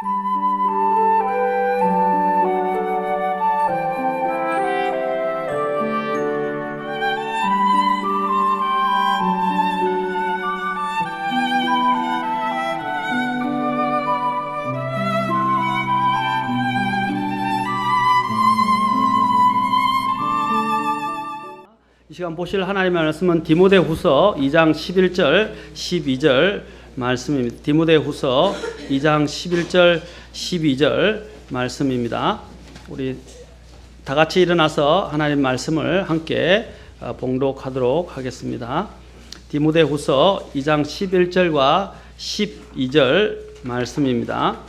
이 시간 보실 하나님의 말씀은 디모데후서 2장 11절 12절 말씀입니다. 디모데후서 2장 11절 12절 말씀입니다. 우리 다 같이 일어나서 하나님 말씀을 함께 봉독하도록 하겠습니다. 디모데후서 2장 11절과 12절 말씀입니다.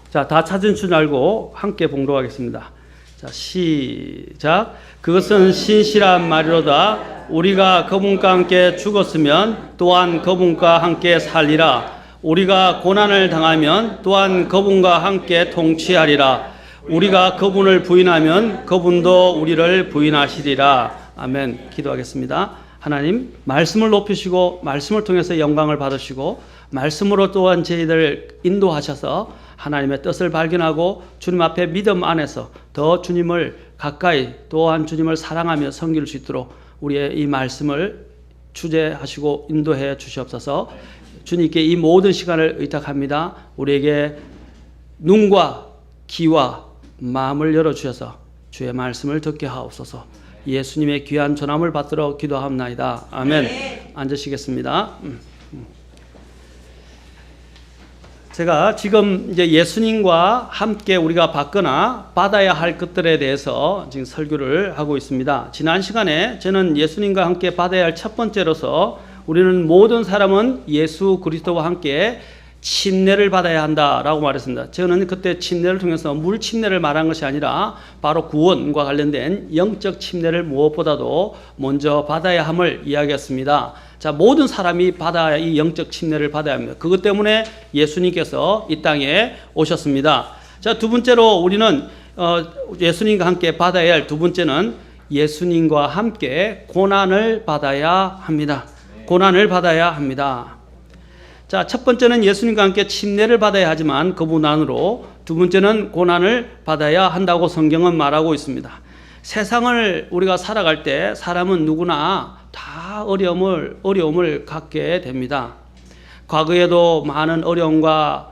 자, 다 찾은 줄 알고 함께 봉독하겠습니다. 자, 시작. 그것은 신실한 말이로다. 우리가 그분과 함께 죽었으면 또한 그분과 함께 살리라. 우리가 고난을 당하면 또한 그분과 함께 통치하리라. 우리가 그분을 부인하면 그분도 우리를 부인하시리라. 아멘. 기도하겠습니다. 하나님, 말씀을 높이시고 말씀을 통해서 영광을 받으시고 말씀으로 또한 저희들 인도하셔서 하나님의 뜻을 발견하고 주님 앞에 믿음 안에서 더 주님을 가까이 또한 주님을 사랑하며 섬길 수 있도록 우리의 이 말씀을 주재하시고 인도해 주시옵소서. 주님께 이 모든 시간을 의탁합니다. 우리에게 눈과 귀와 마음을 열어주셔서 주의 말씀을 듣게 하옵소서. 예수님의 귀한 전함을 받들어 기도합나이다. 아멘. 앉으시겠습니다. 제가 지금 이제 예수님과 함께 우리가 받거나 받아야 할 것들에 대해서 지금 설교를 하고 있습니다. 지난 시간에 저는 예수님과 함께 받아야 할 첫 번째로서 우리는 모든 사람은 예수 그리스도와 함께 침례를 받아야 한다라고 말했습니다. 저는 그때 침례를 통해서 물 침례를 말한 것이 아니라 바로 구원과 관련된 영적 침례를 무엇보다도 먼저 받아야 함을 이야기했습니다. 자, 모든 사람이 받아야 이 영적 침례를 받아야 합니다. 그것 때문에 예수님께서 이 땅에 오셨습니다. 자, 두 번째로 우리는 예수님과 함께 받아야 할 두 번째는 예수님과 함께 고난을 받아야 합니다. 고난을 받아야 합니다. 자, 첫 번째는 예수님과 함께 침례를 받아야 하지만 그분 안으로 두 번째는 고난을 받아야 한다고 성경은 말하고 있습니다. 세상을 우리가 살아갈 때 사람은 누구나 다 어려움을 갖게 됩니다. 과거에도 많은 어려움과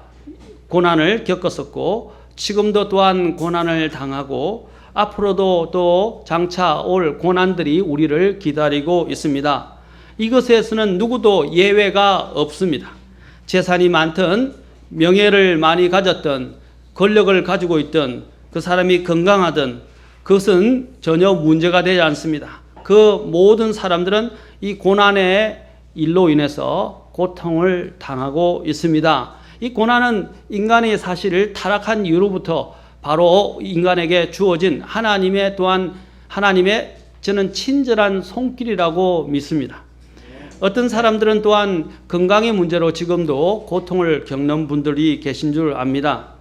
고난을 겪었었고 지금도 또한 고난을 당하고 앞으로도 또 장차 올 고난들이 우리를 기다리고 있습니다. 이것에서는 누구도 예외가 없습니다. 재산이 많든 명예를 많이 가졌든 권력을 가지고 있든 그 사람이 건강하든 그것은 전혀 문제가 되지 않습니다. 그 모든 사람들은 이 고난의 일로 인해서 고통을 당하고 있습니다. 이 고난은 인간의 사실을 타락한 이후로부터 바로 인간에게 주어진 하나님의 저는 친절한 손길이라고 믿습니다. 어떤 사람들은 또한 건강의 문제로 지금도 고통을 겪는 분들이 계신 줄 압니다.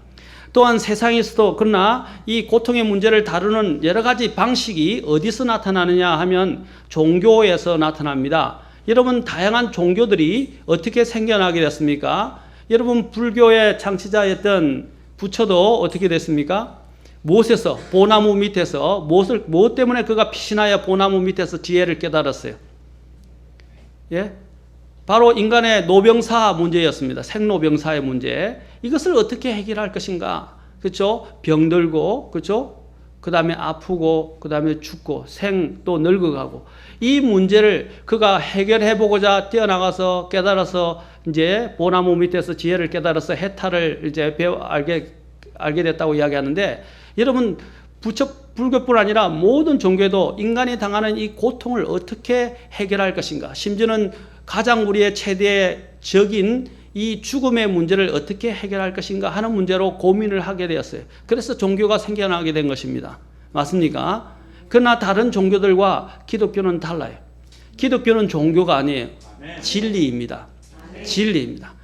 또한 세상에서도 그러나 이 고통의 문제를 다루는 여러 가지 방식이 어디서 나타나느냐 하면 종교에서 나타납니다. 여러분, 다양한 종교들이 어떻게 생겨나게 됐습니까? 여러분, 불교의 창시자였던 부처도 어떻게 됐습니까? 무엇에서? 보나무 밑에서 무엇 때문에 그가 피신하여 보나무 밑에서 지혜를 깨달았어요? 예? 바로 인간의 노병사 문제였습니다. 생로병사의 문제. 이것을 어떻게 해결할 것인가? 그렇죠? 병들고, 그렇죠? 그 다음에 아프고, 그 다음에 죽고, 또 늙어가고. 이 문제를 그가 해결해 보고자 뛰어나가서 깨달아서 이제 보나무 밑에서 지혜를 깨달아서 해탈을 이제 알게 됐다고 이야기하는데, 여러분, 불교뿐 아니라 모든 종교에도 인간이 당하는 이 고통을 어떻게 해결할 것인가, 심지어는 가장 우리의 최대적인 이 죽음의 문제를 어떻게 해결할 것인가 하는 문제로 고민을 하게 되었어요. 그래서 종교가 생겨나게 된 것입니다. 맞습니까? 그러나 다른 종교들과 기독교는 달라요. 기독교는 종교가 아니에요. 진리입니다. 진리입니다.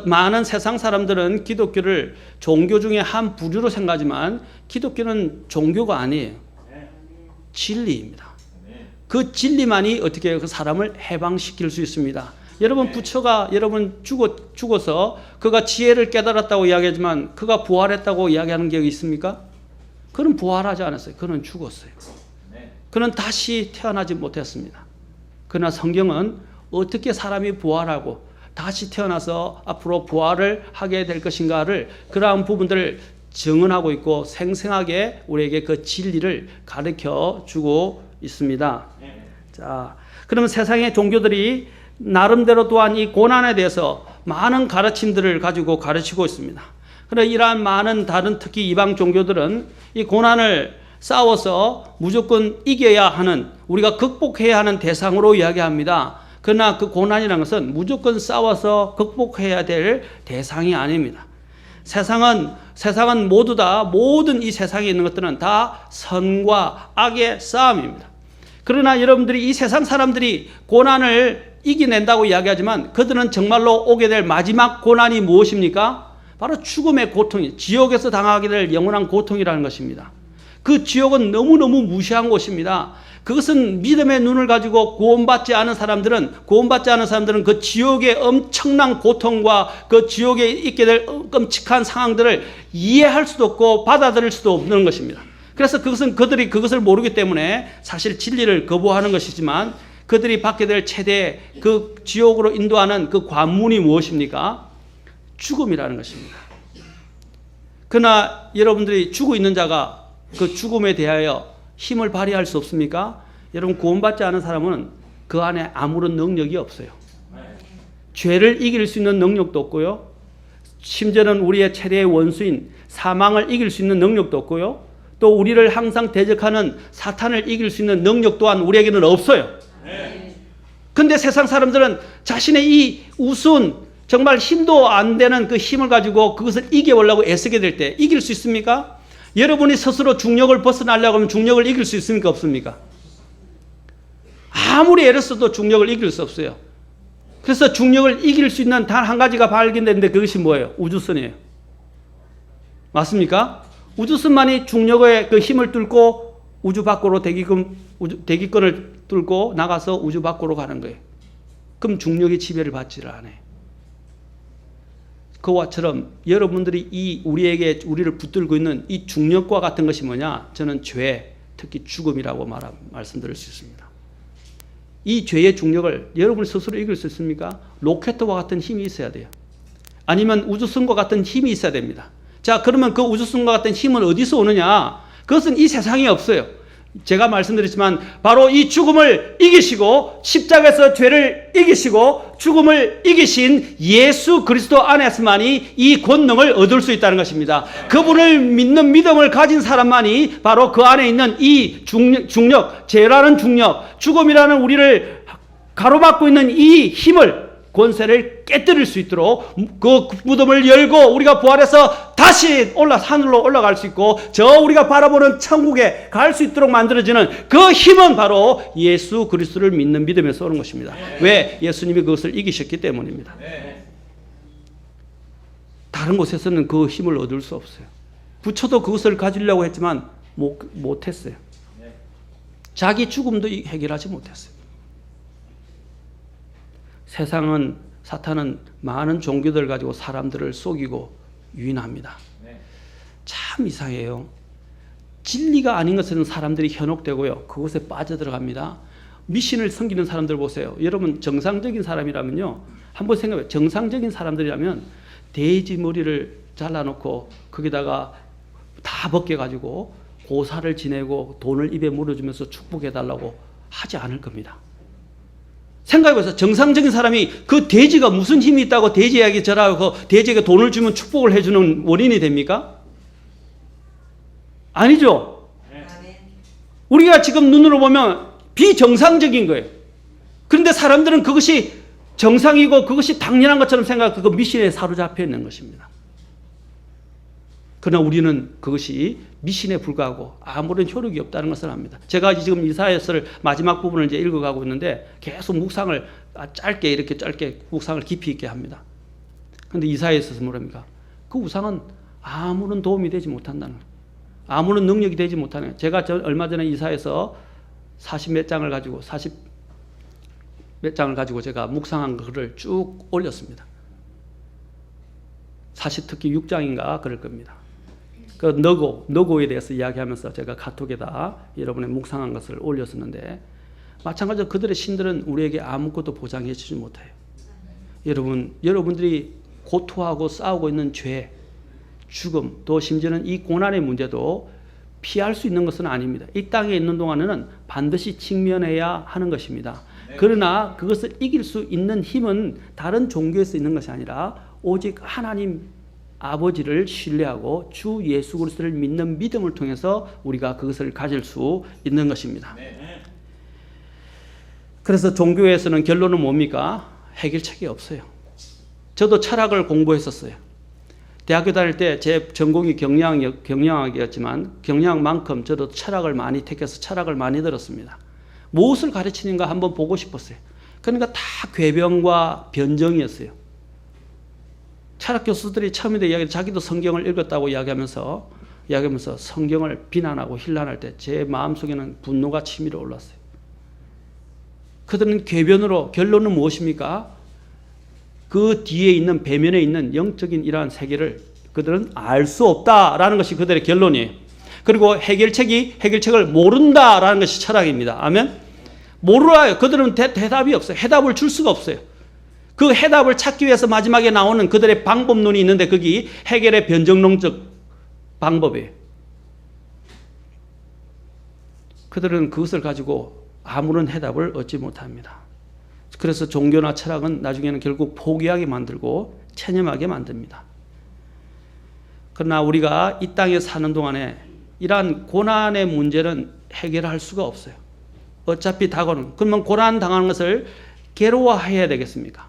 많은 세상 사람들은 기독교를 종교 중에 한 부류로 생각하지만 기독교는 종교가 아니에요. 진리입니다. 그 진리만이 어떻게 그 사람을 해방시킬 수 있습니다. 여러분 부처가 여러분 죽어서 그가 지혜를 깨달았다고 이야기하지만 그가 부활했다고 이야기하는 게 있습니까? 그는 부활하지 않았어요. 그는 죽었어요. 그는 다시 태어나지 못했습니다. 그러나 성경은 어떻게 사람이 부활하고 다시 태어나서 앞으로 부활을 하게 될 것인가를 그러한 부분들을 증언하고 있고 생생하게 우리에게 그 진리를 가르쳐 주고 있습니다. 자, 그러면 세상의 종교들이 나름대로 또한 이 고난에 대해서 많은 가르침들을 가지고 가르치고 있습니다. 그러나 이러한 많은 다른 특히 이방 종교들은 이 고난을 싸워서 무조건 이겨야 하는, 우리가 극복해야 하는 대상으로 이야기합니다. 그러나 그 고난이라는 것은 무조건 싸워서 극복해야 될 대상이 아닙니다. 세상은 모두 다, 모든 이 세상에 있는 것들은 다 선과 악의 싸움입니다. 그러나 여러분들이 이 세상 사람들이 고난을 이겨낸다고 이야기하지만 그들은 정말로 오게 될 마지막 고난이 무엇입니까? 바로 죽음의 고통이, 지옥에서 당하게 될 영원한 고통이라는 것입니다. 그 지옥은 너무너무 무시한 곳입니다. 그것은 믿음의 눈을 가지고 구원받지 않은 사람들은 그 지옥의 엄청난 고통과 그 지옥에 있게 될 끔찍한 상황들을 이해할 수도 없고 받아들일 수도 없는 것입니다. 그래서 그들이 그것을 모르기 때문에 사실 진리를 거부하는 것이지만 그들이 받게 될 최대 그 지옥으로 인도하는 그 관문이 무엇입니까? 죽음이라는 것입니다. 그러나 여러분들이 죽어 있는 자가 그 죽음에 대하여 힘을 발휘할 수 없습니까? 여러분 구원받지 않은 사람은 그 안에 아무런 능력이 없어요. 죄를 이길 수 있는 능력도 없고요. 심지어는 우리의 최대의 원수인 사망을 이길 수 있는 능력도 없고요. 또 우리를 항상 대적하는 사탄을 이길 수 있는 능력 또한 우리에게는 없어요. 근데 세상 사람들은 자신의 이 우스운 정말 힘도 안 되는 그 힘을 가지고 그것을 이겨보려고 애쓰게 될 때 이길 수 있습니까? 여러분이 스스로 중력을 벗어나려고 하면 중력을 이길 수 있습니까? 없습니까? 아무리 애를 써도 중력을 이길 수 없어요. 그래서 중력을 이길 수 있는 단 한 가지가 발견됐는데 그것이 뭐예요? 우주선이에요. 맞습니까? 우주선만이 중력의 그 힘을 뚫고 우주 밖으로 대기권을 뚫고 나가서 우주 밖으로 가는 거예요. 그럼 중력의 지배를 받지를 않아요. 그와처럼 여러분들이 우리를 붙들고 있는 이 중력과 같은 것이 뭐냐? 저는 죄, 특히 죽음이라고 말씀드릴 수 있습니다. 이 죄의 중력을 여러분 스스로 이길 수 있습니까? 로켓과 같은 힘이 있어야 돼요. 아니면 우주선과 같은 힘이 있어야 됩니다. 자, 그러면 그 우주선과 같은 힘은 어디서 오느냐? 그것은 이 세상에 없어요. 제가 말씀드렸지만 바로 이 죽음을 이기시고 십자가에서 죄를 이기시고 죽음을 이기신 예수 그리스도 안에서만이 이 권능을 얻을 수 있다는 것입니다. 그분을 믿는 믿음을 가진 사람만이 바로 그 안에 있는 이 중력, 죄라는 중력, 죽음이라는 우리를 가로막고 있는 이 힘을, 권세를 깨뜨릴 수 있도록 그 무덤을 열고 우리가 부활해서 다시 하늘로 올라갈 수 있고 저 우리가 바라보는 천국에 갈 수 있도록 만들어지는 그 힘은 바로 예수 그리스도를 믿는 믿음에서 오는 것입니다. 왜? 예수님이 그것을 이기셨기 때문입니다. 다른 곳에서는 그 힘을 얻을 수 없어요. 부처도 그것을 가지려고 했지만 못했어요. 자기 죽음도 해결하지 못했어요. 사탄은 많은 종교들 가지고 사람들을 속이고 유인합니다. 참 이상해요. 진리가 아닌 것은 사람들이 현혹되고요. 그곳에 빠져들어갑니다. 미신을 섬기는 사람들 보세요. 여러분 정상적인 사람이라면요. 한번 생각해요. 정상적인 사람들이라면 돼지 머리를 잘라놓고 거기다가 다 벗겨가지고 고사를 지내고 돈을 입에 물어주면서 축복해달라고 하지 않을 겁니다. 생각해보세요. 정상적인 사람이 그 돼지가 무슨 힘이 있다고 돼지에게 절하고 돼지에게 돈을 주면 축복을 해주는 원인이 됩니까? 아니죠. 우리가 지금 눈으로 보면 비정상적인 거예요. 그런데 사람들은 그것이 정상이고 그것이 당연한 것처럼 생각하고 그 미신에 사로잡혀 있는 것입니다. 그러나 우리는 그것이 미신에 불과하고 아무런 효력이 없다는 것을 압니다. 제가 지금 이사야서를 마지막 부분을 이제 읽어가고 있는데 계속 묵상을 짧게 묵상을 깊이 있게 합니다. 그런데 이사야서에서 뭐랍니까? 그 우상은 아무런 도움이 되지 못한다는 거예요. 아무런 능력이 되지 못하는 거예요. 제가 얼마 전에 이사야서 40몇 장을 가지고 몇 장을 가지고 제가 묵상한 글을 쭉 올렸습니다. 사실 특히 6장인가 그럴 겁니다. 그 너고에 대해서 이야기하면서 제가 카톡에다 여러분의 묵상한 것을 올렸었는데, 마찬가지로 그들의 신들은 우리에게 아무것도 보장해 주지 못해요. 여러분들이 고통하고 싸우고 있는 죄, 죽음, 또 심지어는 이 고난의 문제도 피할 수 있는 것은 아닙니다. 이 땅에 있는 동안에는 반드시 직면해야 하는 것입니다. 그러나 그것을 이길 수 있는 힘은 다른 종교에서 있는 것이 아니라 오직 하나님 아버지를 신뢰하고 주 예수 그리스도를 믿는 믿음을 통해서 우리가 그것을 가질 수 있는 것입니다. 그래서 종교에서는 결론은 뭡니까? 해결책이 없어요. 저도 철학을 공부했었어요. 대학교 다닐 때 제 전공이 경영학이었지만 경영학만큼 저도 철학을 많이 택해서 철학을 많이 들었습니다. 무엇을 가르치는가 한번 보고 싶었어요. 그러니까 다 궤변과 변정이었어요. 철학 교수들이 처음에 이야기를 자기도 성경을 읽었다고 이야기하면서 성경을 비난하고 힐난할 때 제 마음속에는 분노가 치밀어 올랐어요. 그들은 궤변으로, 결론은 무엇입니까? 그 뒤에 있는 배면에 있는 영적인 이러한 세계를 그들은 알 수 없다라는 것이 그들의 결론이에요. 그리고 해결책을 모른다라는 것이 철학입니다. 아멘? 모르아요. 그들은 대답이 없어요. 해답을 줄 수가 없어요. 그 해답을 찾기 위해서 마지막에 나오는 그들의 방법론이 있는데 거기 해결의 변정론적 방법이에요. 그들은 그것을 가지고 아무런 해답을 얻지 못합니다. 그래서 종교나 철학은 나중에는 결국 포기하게 만들고 체념하게 만듭니다. 그러나 우리가 이 땅에 사는 동안에 이러한 고난의 문제는 해결할 수가 없어요. 어차피 다가오는, 그러면 고난 당하는 것을 괴로워해야 되겠습니까?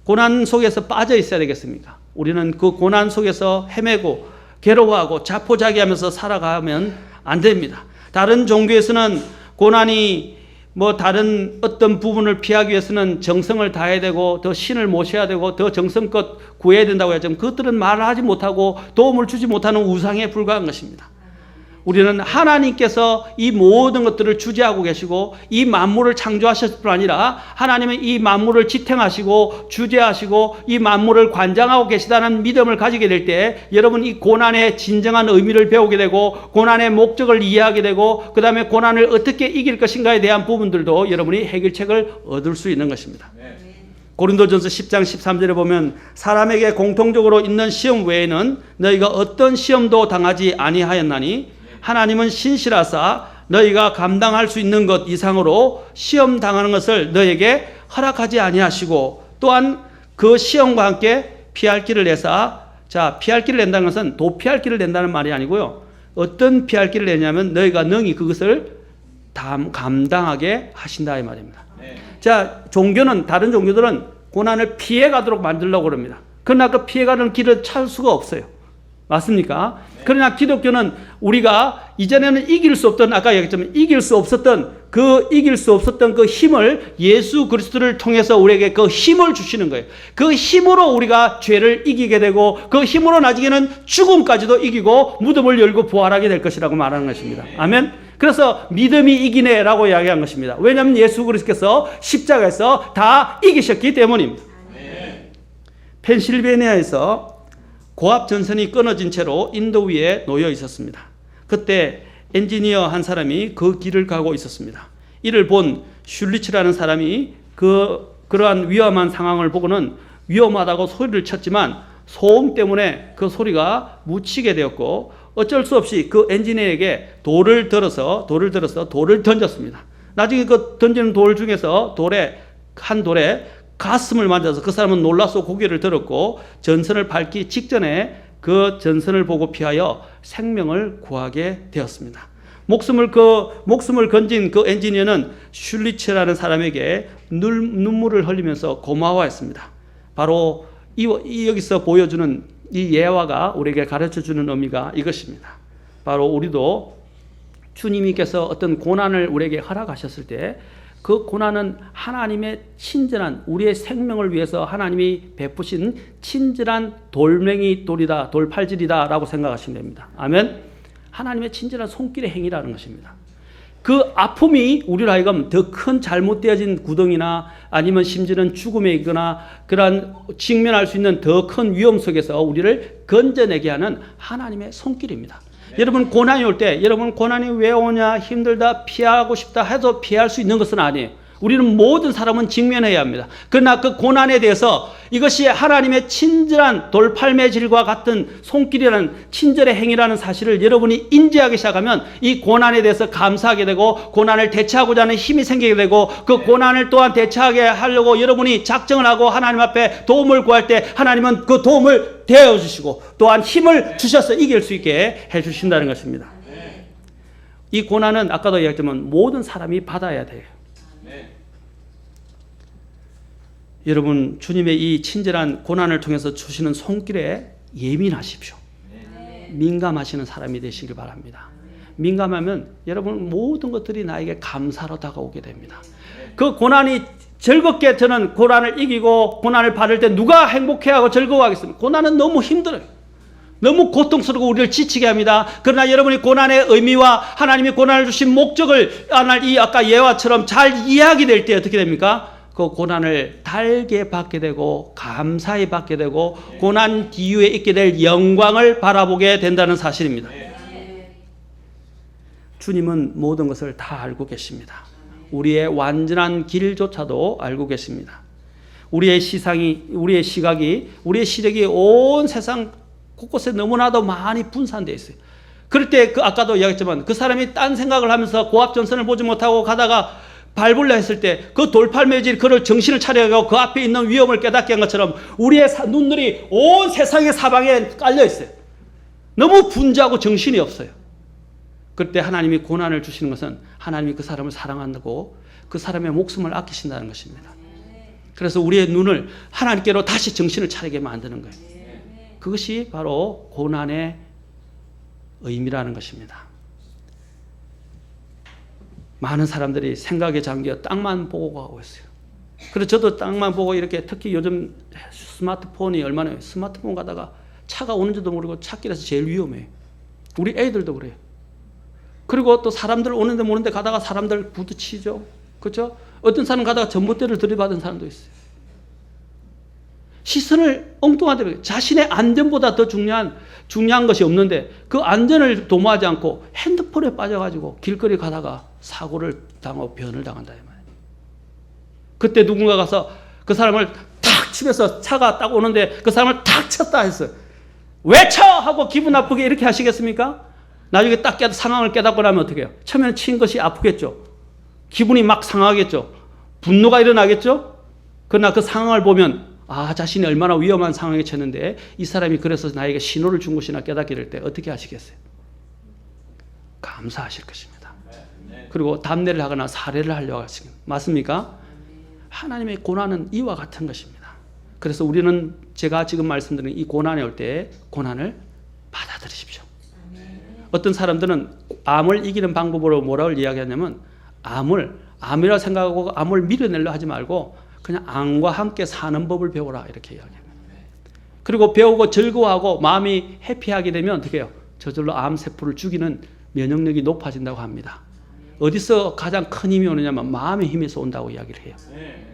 고난 속에서 빠져 있어야 되겠습니까? 우리는 그 고난 속에서 헤매고 괴로워하고 자포자기하면서 살아가면 안 됩니다. 다른 종교에서는 고난이 다른 어떤 부분을 피하기 위해서는 정성을 다해야 되고 더 신을 모셔야 되고 더 정성껏 구해야 된다고 하지만 그것들은 말을 하지 못하고 도움을 주지 못하는 우상에 불과한 것입니다. 우리는 하나님께서 이 모든 것들을 주재하고 계시고 이 만물을 창조하셨을 뿐 아니라 하나님은 이 만물을 지탱하시고 주재하시고 이 만물을 관장하고 계시다는 믿음을 가지게 될 때 여러분 이 고난의 진정한 의미를 배우게 되고 고난의 목적을 이해하게 되고 그 다음에 고난을 어떻게 이길 것인가에 대한 부분들도 여러분이 해결책을 얻을 수 있는 것입니다. 고린도전서 10장 13절에 보면 사람에게 공통적으로 있는 시험 외에는 너희가 어떤 시험도 당하지 아니하였나니 하나님은 신실하사 너희가 감당할 수 있는 것 이상으로 시험 당하는 것을 너희에게 허락하지 아니하시고 또한 그 시험과 함께 피할 길을 내사, 자, 피할 길을 낸다는 것은 도피할 길을 낸다는 말이 아니고요. 어떤 피할 길을 내냐면 너희가 능히 그것을 감당하게 하신다 이 말입니다. 자, 다른 종교들은 고난을 피해가도록 만들려고 그럽니다. 그러나 그 피해가는 길을 찾을 수가 없어요. 맞습니까? 그러나 기독교는 우리가 이전에는 이길 수 없던, 아까 얘기했지만 이길 수 없었던 그 힘을 예수 그리스도를 통해서 우리에게 그 힘을 주시는 거예요. 그 힘으로 우리가 죄를 이기게 되고 그 힘으로 나중에는 죽음까지도 이기고 무덤을 열고 부활하게 될 것이라고 말하는 것입니다. 아멘. 그래서 믿음이 이기네라고 이야기한 것입니다. 왜냐하면 예수 그리스도께서 십자가에서 다 이기셨기 때문입니다. 펜실베니아에서 고압 전선이 끊어진 채로 인도 위에 놓여 있었습니다. 그때 엔지니어 한 사람이 그 길을 가고 있었습니다. 이를 본 슐리츠라는 사람이 그러한 위험한 상황을 보고는 위험하다고 소리를 쳤지만 소음 때문에 그 소리가 묻히게 되었고 어쩔 수 없이 그 엔지니어에게 돌을 들어서 돌을 던졌습니다. 나중에 그 던지는 돌 중에서 한 돌에 가슴을 만져서 그 사람은 놀라서 고개를 들었고 전선을 밟기 직전에 그 전선을 보고 피하여 생명을 구하게 되었습니다. 목숨을 건진 그 엔지니어는 슐리츠라는 사람에게 눈물을 흘리면서 고마워했습니다. 바로 여기서 보여주는 이 예화가 우리에게 가르쳐주는 의미가 이것입니다. 바로 우리도 주님께서 어떤 고난을 우리에게 허락하셨을 때 그 고난은 하나님의 친절한 우리의 생명을 위해서 하나님이 베푸신 친절한 돌팔질이다 라고 생각하시면 됩니다. 아멘. 하나님의 친절한 손길의 행위라는 것입니다. 그 아픔이 우리로 하여금 더 큰 잘못되어진 구덩이나 아니면 심지어는 죽음에 있거나 그러한 직면할 수 있는 더 큰 위험 속에서 우리를 건져내게 하는 하나님의 손길입니다. 여러분 고난이 올 때 여러분 고난이 왜 오냐 힘들다 피하고 싶다 해도 피할 수 있는 것은 아니에요. 우리는 모든 사람은 직면해야 합니다. 그러나 그 고난에 대해서 이것이 하나님의 친절한 돌팔매질과 같은 손길이라는 친절의 행위라는 사실을 여러분이 인지하기 시작하면 이 고난에 대해서 감사하게 되고 고난을 대처하고자 하는 힘이 생기게 되고 그 고난을 또한 대처하게 하려고 여러분이 작정을 하고 하나님 앞에 도움을 구할 때 하나님은 그 도움을 대해 주시고 또한 힘을 주셔서 이길 수 있게 해 주신다는 것입니다. 이 고난은 아까도 이야기했지만 모든 사람이 받아야 돼요. 여러분 주님의 이 친절한 고난을 통해서 주시는 손길에 예민하십시오. 민감하시는 사람이 되시길 바랍니다. 민감하면 여러분 모든 것들이 나에게 감사로 다가오게 됩니다. 그 고난이 즐겁게 저는 고난을 이기고 고난을 받을 때 누가 행복해하고 즐거워하겠습니까? 고난은 너무 힘들어요. 너무 고통스럽고 우리를 지치게 합니다. 그러나 여러분이 고난의 의미와 하나님이 고난을 주신 목적을 이 아까 예화처럼 잘 이해하게 될 때 어떻게 됩니까? 그 고난을 달게 받게 되고 감사히 받게 되고 고난 뒤에 있게 될 영광을 바라보게 된다는 사실입니다. 주님은 모든 것을 다 알고 계십니다. 우리의 완전한 길조차도 알고 계십니다. 우리의 시각이 우리의 시력이 온 세상 곳곳에 너무나도 많이 분산되어 있어요. 그럴 때 아까도 이야기했지만 그 사람이 딴 생각을 하면서 고압전선을 보지 못하고 가다가 밟으려 했을 때 그 돌팔매질 그를 정신을 차려가고 그 앞에 있는 위험을 깨닫게 한 것처럼 우리의 눈들이 온 세상의 사방에 깔려 있어요. 너무 분주하고 정신이 없어요. 그때 하나님이 고난을 주시는 것은 하나님이 그 사람을 사랑한다고 그 사람의 목숨을 아끼신다는 것입니다. 그래서 우리의 눈을 하나님께로 다시 정신을 차리게 만드는 거예요. 그것이 바로 고난의 의미라는 것입니다. 많은 사람들이 생각에 잠겨 땅만 보고 가고 있어요. 그래서 저도 땅만 보고 이렇게 특히 요즘 스마트폰이 얼마나 스마트폰 가다가 차가 오는지도 모르고 찾길에서 제일 위험해요. 우리 애들도 그래요. 그리고 또 사람들 오는데 모르는데 가다가 사람들 부딪히죠. 그렇죠? 어떤 사람 가다가 전봇대를 들이받은 사람도 있어요. 시선을 엉뚱한 데 자신의 안전보다 더 중요한 것이 없는데 그 안전을 도모하지 않고 핸드폰에 빠져가지고 길거리 가다가 사고를 당하고 변을 당한다 이 말이에요. 그때 누군가 가서 그 사람을 탁 치면서 차가 딱 오는데 그 사람을 탁 쳤다 했어요. 왜 쳐! 하고 기분 나쁘게 이렇게 하시겠습니까? 나중에 딱 상황을 깨닫고 나면 어떻게 해요? 처음에는 친 것이 아프겠죠. 기분이 막 상하겠죠. 분노가 일어나겠죠. 그러나 그 상황을 보면 자신이 얼마나 위험한 상황에 쳤는데 이 사람이 그래서 나에게 신호를 준 것이나 깨닫게 될 때 어떻게 하시겠어요? 감사하실 것입니다. 그리고 담례를 하거나 사례를 하려고 하십니다. 맞습니까? 하나님의 고난은 이와 같은 것입니다. 그래서 우리는 제가 지금 말씀드린 이 고난에 올 때 고난을 받아들이십시오. 어떤 사람들은 암을 이기는 방법으로 뭐라고 이야기하냐면 암이라 생각하고 암을 밀어내려 하지 말고 그냥 암과 함께 사는 법을 배워라 이렇게 이야기합니다. 그리고 배우고 즐거워하고 마음이 해피하게 되면 어떻게 해요? 저절로 암세포를 죽이는 면역력이 높아진다고 합니다. 어디서 가장 큰 힘이 오느냐면 마음의 힘에서 온다고 이야기를 해요.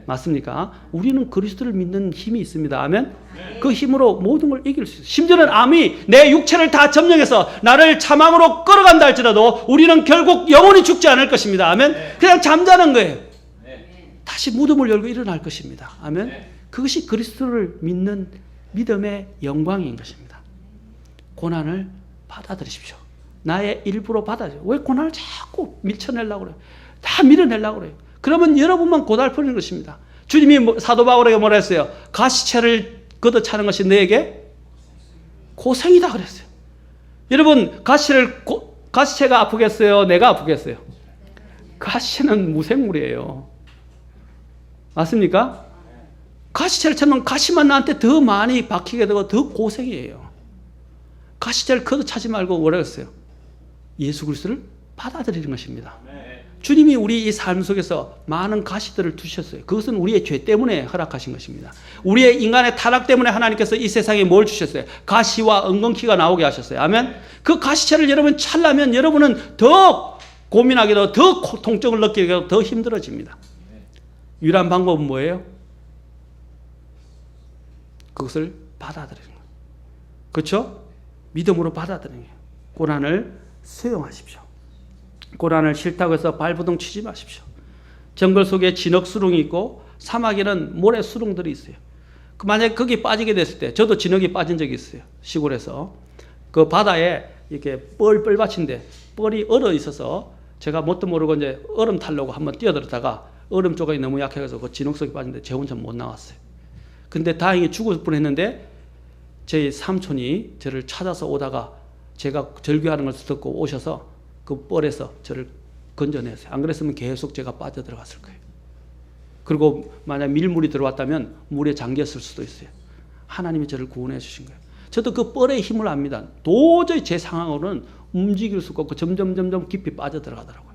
맞습니까? 우리는 그리스도를 믿는 힘이 있습니다. 아멘? 그 힘으로 모든 걸 이길 수 있어요. 심지어는 암이 내 육체를 다 점령해서 나를 사망으로 끌어간다 할지라도 우리는 결국 영원히 죽지 않을 것입니다. 아멘? 그냥 잠자는 거예요. 다시 무덤을 열고 일어날 것입니다. 아멘? 그것이 그리스도를 믿는 믿음의 영광인 것입니다. 고난을 받아들이십시오. 나의 일부로 받아들여요. 왜 고난을 자꾸 밀쳐내려고 그래요? 다 밀어내려고 그래요. 그러면 여러분만 고달프는 것입니다. 주님이 사도 바울에게 뭐라 했어요? 가시채를 걷어차는 것이 너에게 고생이다 그랬어요. 여러분 가시채가 아프겠어요? 내가 아프겠어요? 가시채는 무생물이에요. 맞습니까? 가시채를 차면 가시만 나한테 더 많이 박히게 되고 더 고생이에요. 가시채를 걷어차지 말고 뭐라 했어요? 예수 그리스도를 받아들이는 것입니다. 주님이 우리 이 삶 속에서 많은 가시들을 두셨어요. 그것은 우리의 죄 때문에 허락하신 것입니다. 우리의 인간의 타락 때문에 하나님께서 이 세상에 뭘 주셨어요? 가시와 엉겅퀴가 나오게 하셨어요. 아멘? 그 가시채를 여러분 찰라면 여러분은 더 고민하기도 더 통증을 느끼기도 더 힘들어집니다. 유일한 방법은 뭐예요? 그것을 받아들이는 거예요. 그렇죠? 믿음으로 받아들이는 거예요. 고난을 수용하십시오. 고난을 싫다고 해서 발버둥 치지 마십시오. 정글 속에 진흙수렁이 있고 사막에는 모래수렁들이 있어요. 만약에 거기 빠지게 됐을 때, 저도 진흙이 빠진 적이 있어요. 시골에서. 그 바다에 이렇게 뻘밭인데 뻘이 얼어 있어서 제가 뭣도 모르고 이제 얼음 타려고 한번 뛰어들었다가 얼음 조각이 너무 약해서 그 진흙 속에 빠졌는데 제 혼자 못 나왔어요. 근데 다행히 죽을 뻔했는데 제 삼촌이 저를 찾아서 오다가 제가 절규하는 걸 듣고 오셔서 그 뻘에서 저를 건져냈어요. 안 그랬으면 계속 제가 빠져들어갔을 거예요. 그리고 만약 밀물이 들어왔다면 물에 잠겼을 수도 있어요. 하나님이 저를 구원해 주신 거예요. 저도 그 뻘의 힘을 압니다. 도저히 제 상황으로는 움직일 수가 없고 점점 깊이 빠져들어가더라고요.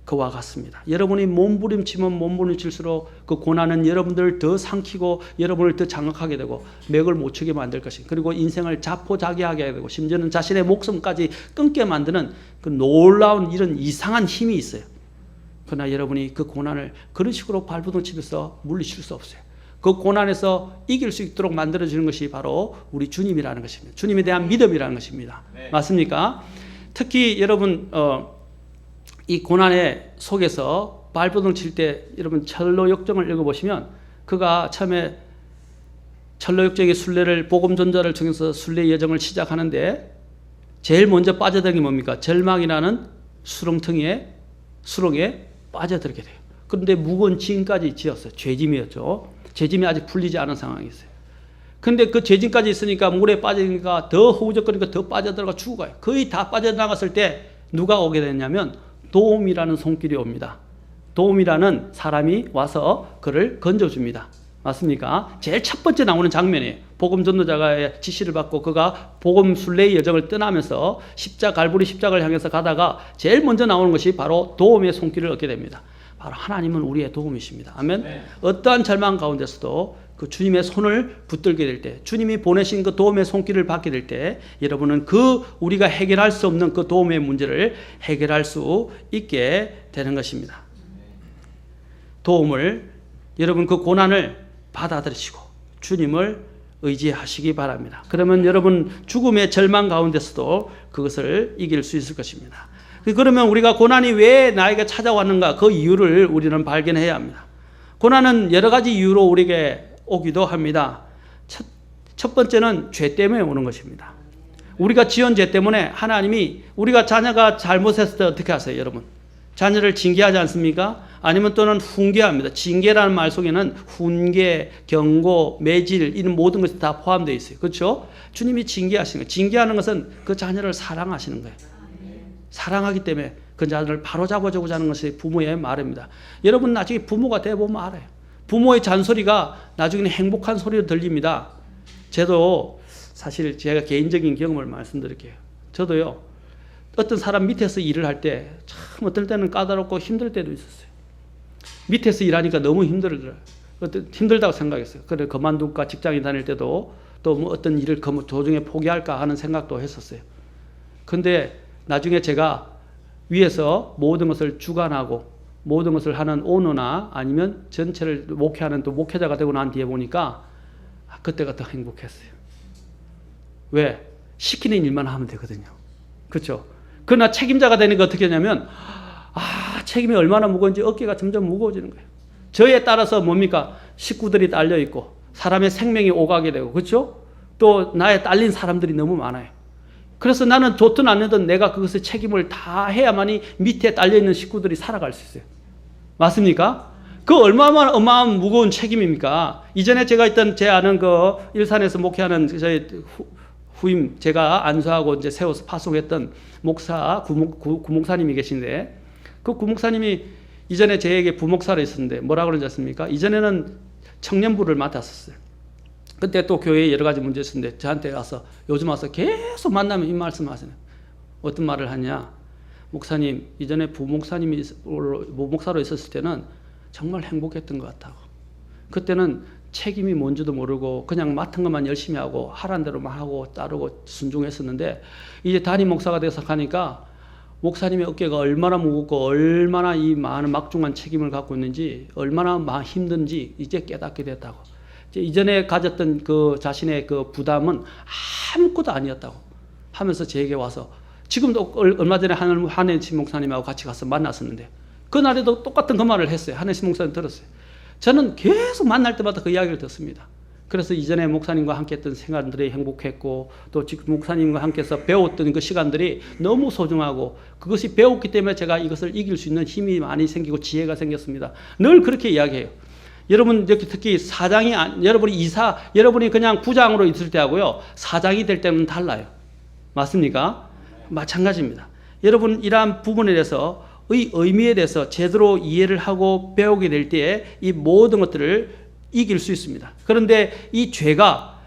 그와 같습니다. 여러분이 몸부림치면 몸부림칠수록 그 고난은 여러분들을 더 삼키고 여러분을 더 장악하게 되고 맥을 못 추게 만들 것입니다. 그리고 인생을 자포자기하게 되고 심지어는 자신의 목숨까지 끊게 만드는 그 놀라운 이런 이상한 힘이 있어요. 그러나 여러분이 그 고난을 그런 식으로 발버둥 치면서 물리칠 수 없어요. 그 고난에서 이길 수 있도록 만들어주는 것이 바로 우리 주님이라는 것입니다. 주님에 대한 믿음이라는 것입니다. 네. 맞습니까? 특히 여러분 이 고난의 속에서 발버둥 칠 때 여러분 철로 역정을 읽어보시면 그가 처음에 철로 역정의 순례를 복음 전자를 통해서 순례 여정을 시작하는데 제일 먼저 빠져든 게 뭡니까? 절망이라는 수렁에 빠져들게 돼요. 그런데 무거운 짐까지 지었어요. 죄짐이었죠. 죄짐이 아직 풀리지 않은 상황이 있어요. 근데 그 죄짐까지 있으니까 물에 빠지니까 더 허우적거리니까 더 빠져들어가 죽어가요. 거의 다 빠져나갔을 때 누가 오게 됐냐면 도움이라는 손길이 옵니다. 도움이라는 사람이 와서 그를 건져줍니다. 맞습니까? 제일 첫 번째 나오는 장면이에요. 복음 전도자의 지시를 받고 그가 복음 순례의 여정을 떠나면서 갈보리 십자가를 향해서 가다가 제일 먼저 나오는 것이 바로 도움의 손길을 얻게 됩니다. 바로 하나님은 우리의 도움이십니다. 아멘. 네. 어떠한 절망 가운데서도 그 주님의 손을 붙들게 될 때, 주님이 보내신 그 도움의 손길을 받게 될 때, 여러분은 그 우리가 해결할 수 없는 그 도움의 문제를 해결할 수 있게 되는 것입니다. 도움을, 여러분 그 고난을 받아들이시고 주님을 의지하시기 바랍니다. 그러면 여러분 죽음의 절망 가운데서도 그것을 이길 수 있을 것입니다. 그러면 우리가 고난이 왜 나에게 찾아왔는가 그 이유를 우리는 발견해야 합니다. 고난은 여러 가지 이유로 우리에게 오기도 합니다. 첫 번째는 죄 때문에 오는 것입니다. 우리가 지은 죄 때문에 하나님이 우리가 자녀가 잘못했을 때 어떻게 하세요, 여러분? 자녀를 징계하지 않습니까? 아니면 또는 훈계합니다. 징계라는 말 속에는 훈계, 경고, 매질 이런 모든 것이 다 포함되어 있어요. 그렇죠? 주님이 징계하시는 거예요. 징계하는 것은 그 자녀를 사랑하시는 거예요. 사랑하기 때문에 그 자녀를 바로잡아주고자 하는 것이 부모의 말입니다. 여러분 나중에 부모가 되어보면 알아요. 부모의 잔소리가 나중에는 행복한 소리로 들립니다. 저도 사실 제가 개인적인 경험을 말씀드릴게요. 저도요. 어떤 사람 밑에서 일을 할 때 참 어떨 때는 까다롭고 힘들 때도 있었어요. 밑에서 일하니까 너무 힘들더라고요. 힘들다고 생각했어요. 그래 그만둘까 직장에 다닐 때도 또 뭐 어떤 일을 도중에 포기할까 하는 생각도 했었어요. 근데 나중에 제가 위에서 모든 것을 주관하고 모든 것을 하는 오너나 아니면 전체를 목회하는 또 목회자가 되고 난 뒤에 보니까 그때가 더 행복했어요. 왜? 시키는 일만 하면 되거든요. 그렇죠? 그러나 책임자가 되니까 어떻게 하냐면 책임이 얼마나 무거운지 어깨가 점점 무거워지는 거예요. 저에 따라서 뭡니까? 식구들이 딸려 있고 사람의 생명이 오가게 되고 그렇죠? 또 나에 딸린 사람들이 너무 많아요. 그래서 나는 좋든 안 좋든 내가 그것의 책임을 다 해야만이 밑에 딸려있는 식구들이 살아갈 수 있어요. 맞습니까? 그 얼마나 어마어마한 무거운 책임입니까? 이전에 제가 있던 제 아는 그 일산에서 목회하는 저희 후임 제가 안수하고 이제 세워서 파송했던 목사 구목사님이 계신데 그 구목사님이 이전에 저에게 부목사로 있었는데 뭐라 그러지 않습니까? 이전에는 청년부를 맡았었어요. 그때 또 교회에 여러 가지 문제 있었는데 저한테 와서 요즘 와서 계속 만나면 이 말씀 하시네요. 어떤 말을 하냐? 목사님 이전에 부목사로 있었을 때는 정말 행복했던 것 같다고. 그때는 책임이 뭔지도 모르고 그냥 맡은 것만 열심히 하고 하라는 대로만 하고 따르고 순종했었는데 이제 담임 목사가 돼서 가니까 목사님의 어깨가 얼마나 무겁고 얼마나 이 많은 막중한 책임을 갖고 있는지, 얼마나 힘든지 이제 깨닫게 됐다고. 이전에 가졌던 그 자신의 그 부담은 아무것도 아니었다고 하면서 제게 와서, 지금도 얼마 전에 한혜신 목사님하고 같이 가서 만났었는데 그날에도 똑같은 그 말을 했어요. 한혜신 목사님 들었어요. 저는 계속 만날 때마다 그 이야기를 듣습니다. 그래서 이전에 목사님과 함께 했던 생활들이 행복했고, 또 지금 목사님과 함께해서 배웠던 그 시간들이 너무 소중하고, 그것이 배웠기 때문에 제가 이것을 이길 수 있는 힘이 많이 생기고 지혜가 생겼습니다. 늘 그렇게 이야기해요. 여러분, 특히 사장이, 여러분이 그냥 부장으로 있을 때하고요, 사장이 될 때는 달라요. 맞습니까? 마찬가지입니다. 여러분, 이러한 부분에 대해서 의미에 대해서 제대로 이해를 하고 배우게 될 때에 이 모든 것들을 이길 수 있습니다. 그런데 이 죄가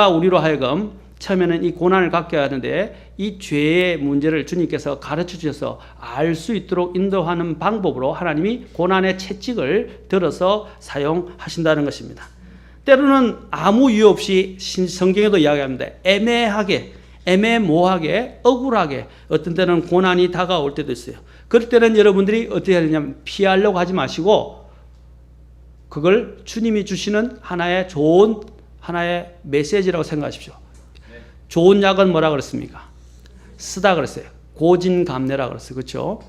우리로 하여금 처음에는 이 고난을 갖게 하는데, 이 죄의 문제를 주님께서 가르쳐 주셔서 알 수 있도록 인도하는 방법으로 하나님이 고난의 채찍을 들어서 사용하신다는 것입니다. 때로는 아무 이유 없이 성경에도 이야기합니다. 애매모호하게, 억울하게, 어떤 때는 고난이 다가올 때도 있어요. 그럴 때는 여러분들이 어떻게 해야 되냐면, 피하려고 하지 마시고 그걸 주님이 주시는 좋은 하나의 메시지라고 생각하십시오. 좋은 약은 뭐라 그랬습니까? 쓰다 그랬어요. 고진감래라고 그랬어요. 그렇죠?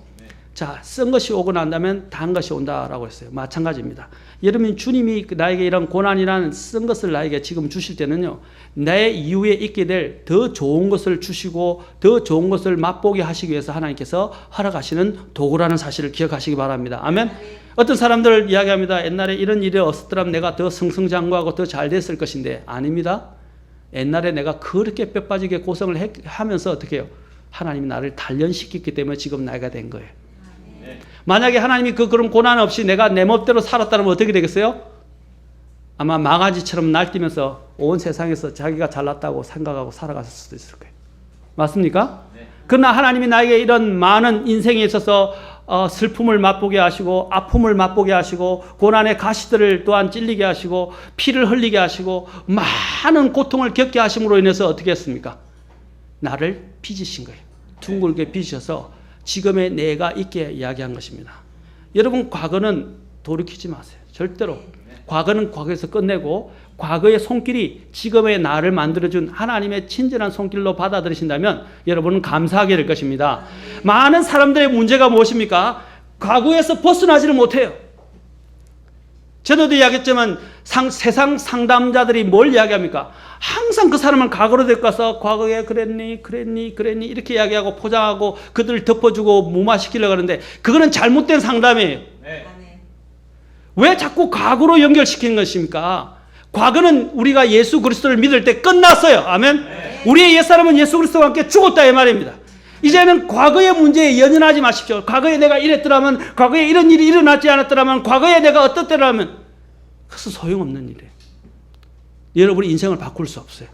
자, 쓴 것이 오고 난다면 단 것이 온다라고 했어요. 마찬가지입니다. 여러분, 주님이 나에게 이런 고난이라는 쓴 것을 나에게 지금 주실 때는요, 내 이후에 있게 될 더 좋은 것을 주시고 더 좋은 것을 맛보게 하시기 위해서 하나님께서 허락하시는 도구라는 사실을 기억하시기 바랍니다. 아멘. 어떤 사람들 이야기합니다. 옛날에 이런 일이 없었더라면 내가 더 승승장구하고 더 잘 됐을 것인데, 아닙니다. 옛날에 내가 그렇게 뼈 빠지게 고생을 하면서 어떻게 해요? 하나님이 나를 단련시켰기 때문에 지금 나이가 된 거예요. 만약에 하나님이 그런 고난 없이 내가 내 멋대로 살았다면 어떻게 되겠어요? 아마 망아지처럼 날뛰면서 온 세상에서 자기가 잘났다고 생각하고 살아갔을 수도 있을 거예요. 맞습니까? 그러나 하나님이 나에게 이런 많은 인생에 있어서 슬픔을 맛보게 하시고, 아픔을 맛보게 하시고, 고난의 가시들을 또한 찔리게 하시고, 피를 흘리게 하시고, 많은 고통을 겪게 하심으로 인해서 어떻게 했습니까? 나를 빚으신 거예요. 둥글게 빚으셔서 지금의 내가 있게 이야기한 것입니다. 여러분, 과거는 돌이키지 마세요. 절대로. 과거는 과거에서 끝내고, 과거의 손길이 지금의 나를 만들어준 하나님의 친절한 손길로 받아들이신다면 여러분은 감사하게 될 것입니다. 많은 사람들의 문제가 무엇입니까? 과거에서 벗어나지를 못해요. 전에도 이야기했지만 세상 상담자들이 뭘 이야기합니까? 항상 그 사람을 과거로 데리고 가서 과거에 그랬니 이렇게 이야기하고 포장하고 그들을 덮어주고 무마시키려고 하는데, 그거는 잘못된 상담이에요. 왜 자꾸 과거로 연결시키는 것입니까? 과거는 우리가 예수 그리스도를 믿을 때 끝났어요. 아멘. 우리의 옛사람은 예수 그리스도와 함께 죽었다 이 말입니다. 이제는 과거의 문제에 연연하지 마십시오. 과거에 내가 이랬더라면, 과거에 이런 일이 일어나지 않았더라면, 과거에 내가 어떻더라면, 그것은 소용없는 일이에요. 여러분이 인생을 바꿀 수 없어요.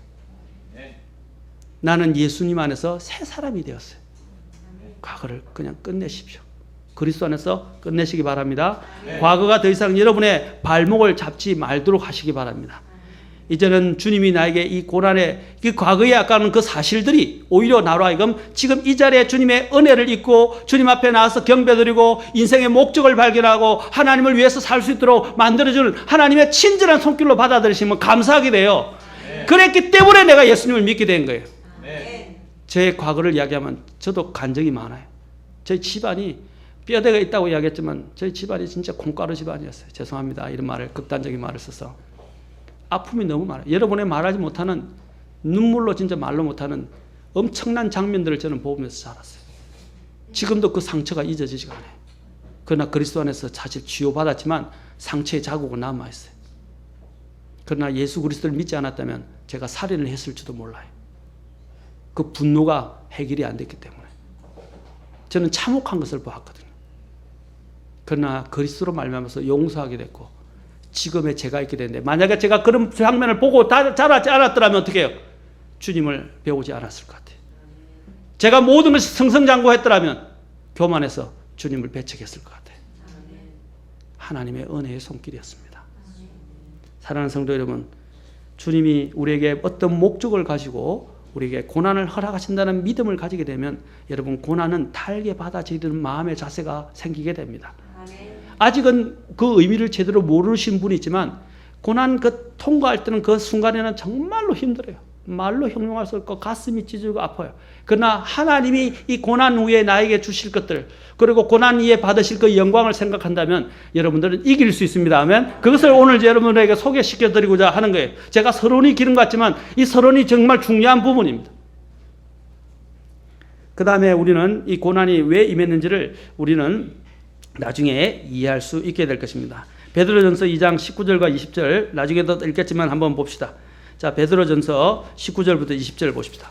나는 예수님 안에서 새 사람이 되었어요. 과거를 그냥 끝내십시오. 그리스도 안에서 끝내시기 바랍니다. 과거가 더 이상 여러분의 발목을 잡지 말도록 하시기 바랍니다. 이제는 주님이 나에게 이 고난의 과거에 아까는 그 사실들이 오히려 나로 하여금 지금 이 자리에 주님의 은혜를 입고 주님 앞에 나와서 경배드리고 인생의 목적을 발견하고 하나님을 위해서 살 수 있도록 만들어주는 하나님의 친절한 손길로 받아들이시면 감사하게 돼요. 그랬기 때문에 내가 예수님을 믿게 된 거예요. 제 과거를 이야기하면 저도 간적이 많아요. 저희 집안이 뼈대가 있다고 이야기했지만 저희 집안이 진짜 콩가루 집안이었어요. 죄송합니다. 이런 극단적인 말을 써서. 아픔이 너무 많아요. 여러분의 말하지 못하는, 눈물로 진짜 말로 못하는 엄청난 장면들을 저는 보면서 자랐어요. 지금도 그 상처가 잊어지지가 않아요. 그러나 그리스도 안에서 사실 치유받았지만 상처의 자국은 남아있어요. 그러나 예수 그리스도를 믿지 않았다면 제가 살인을 했을지도 몰라요. 그 분노가 해결이 안 됐기 때문에. 저는 참혹한 것을 보았거든요. 그러나 그리스도로 말미암아서 용서하게 됐고 지금의 제가 있게 되는데, 만약에 제가 그런 장면을 보고 자라지 않았더라면 어떻게 해요? 주님을 배우지 않았을 것 같아요. 제가 모든 것이 승승장구했더라면 교만해서 주님을 배척했을 것 같아요. 하나님의 은혜의 손길이었습니다. 사랑하는 성도 여러분, 주님이 우리에게 어떤 목적을 가지고 우리에게 고난을 허락하신다는 믿음을 가지게 되면 여러분 고난은 달게 받아들이는 마음의 자세가 생기게 됩니다. 아직은 그 의미를 제대로 모르신 분이 있지만 고난 그 통과할 때는 그 순간에는 정말로 힘들어요. 말로 형용할 수 없고 가슴이 찢어지고 아파요. 그러나 하나님이 이 고난 후에 나에게 주실 것들 그리고 고난 이에 받으실 그 영광을 생각한다면 여러분들은 이길 수 있습니다. 아멘. 그것을 오늘 여러분에게 소개시켜 드리고자 하는 거예요. 제가 서론이 길은 것 같지만 이 서론이 정말 중요한 부분입니다. 그 다음에 우리는 이 고난이 왜 임했는지를 우리는 나중에 이해할 수 있게 될 것입니다. 베드로전서 2장 19절과 20절 나중에도 읽겠지만 한번 봅시다. 자, 베드로전서 19절부터 20절 보십시다.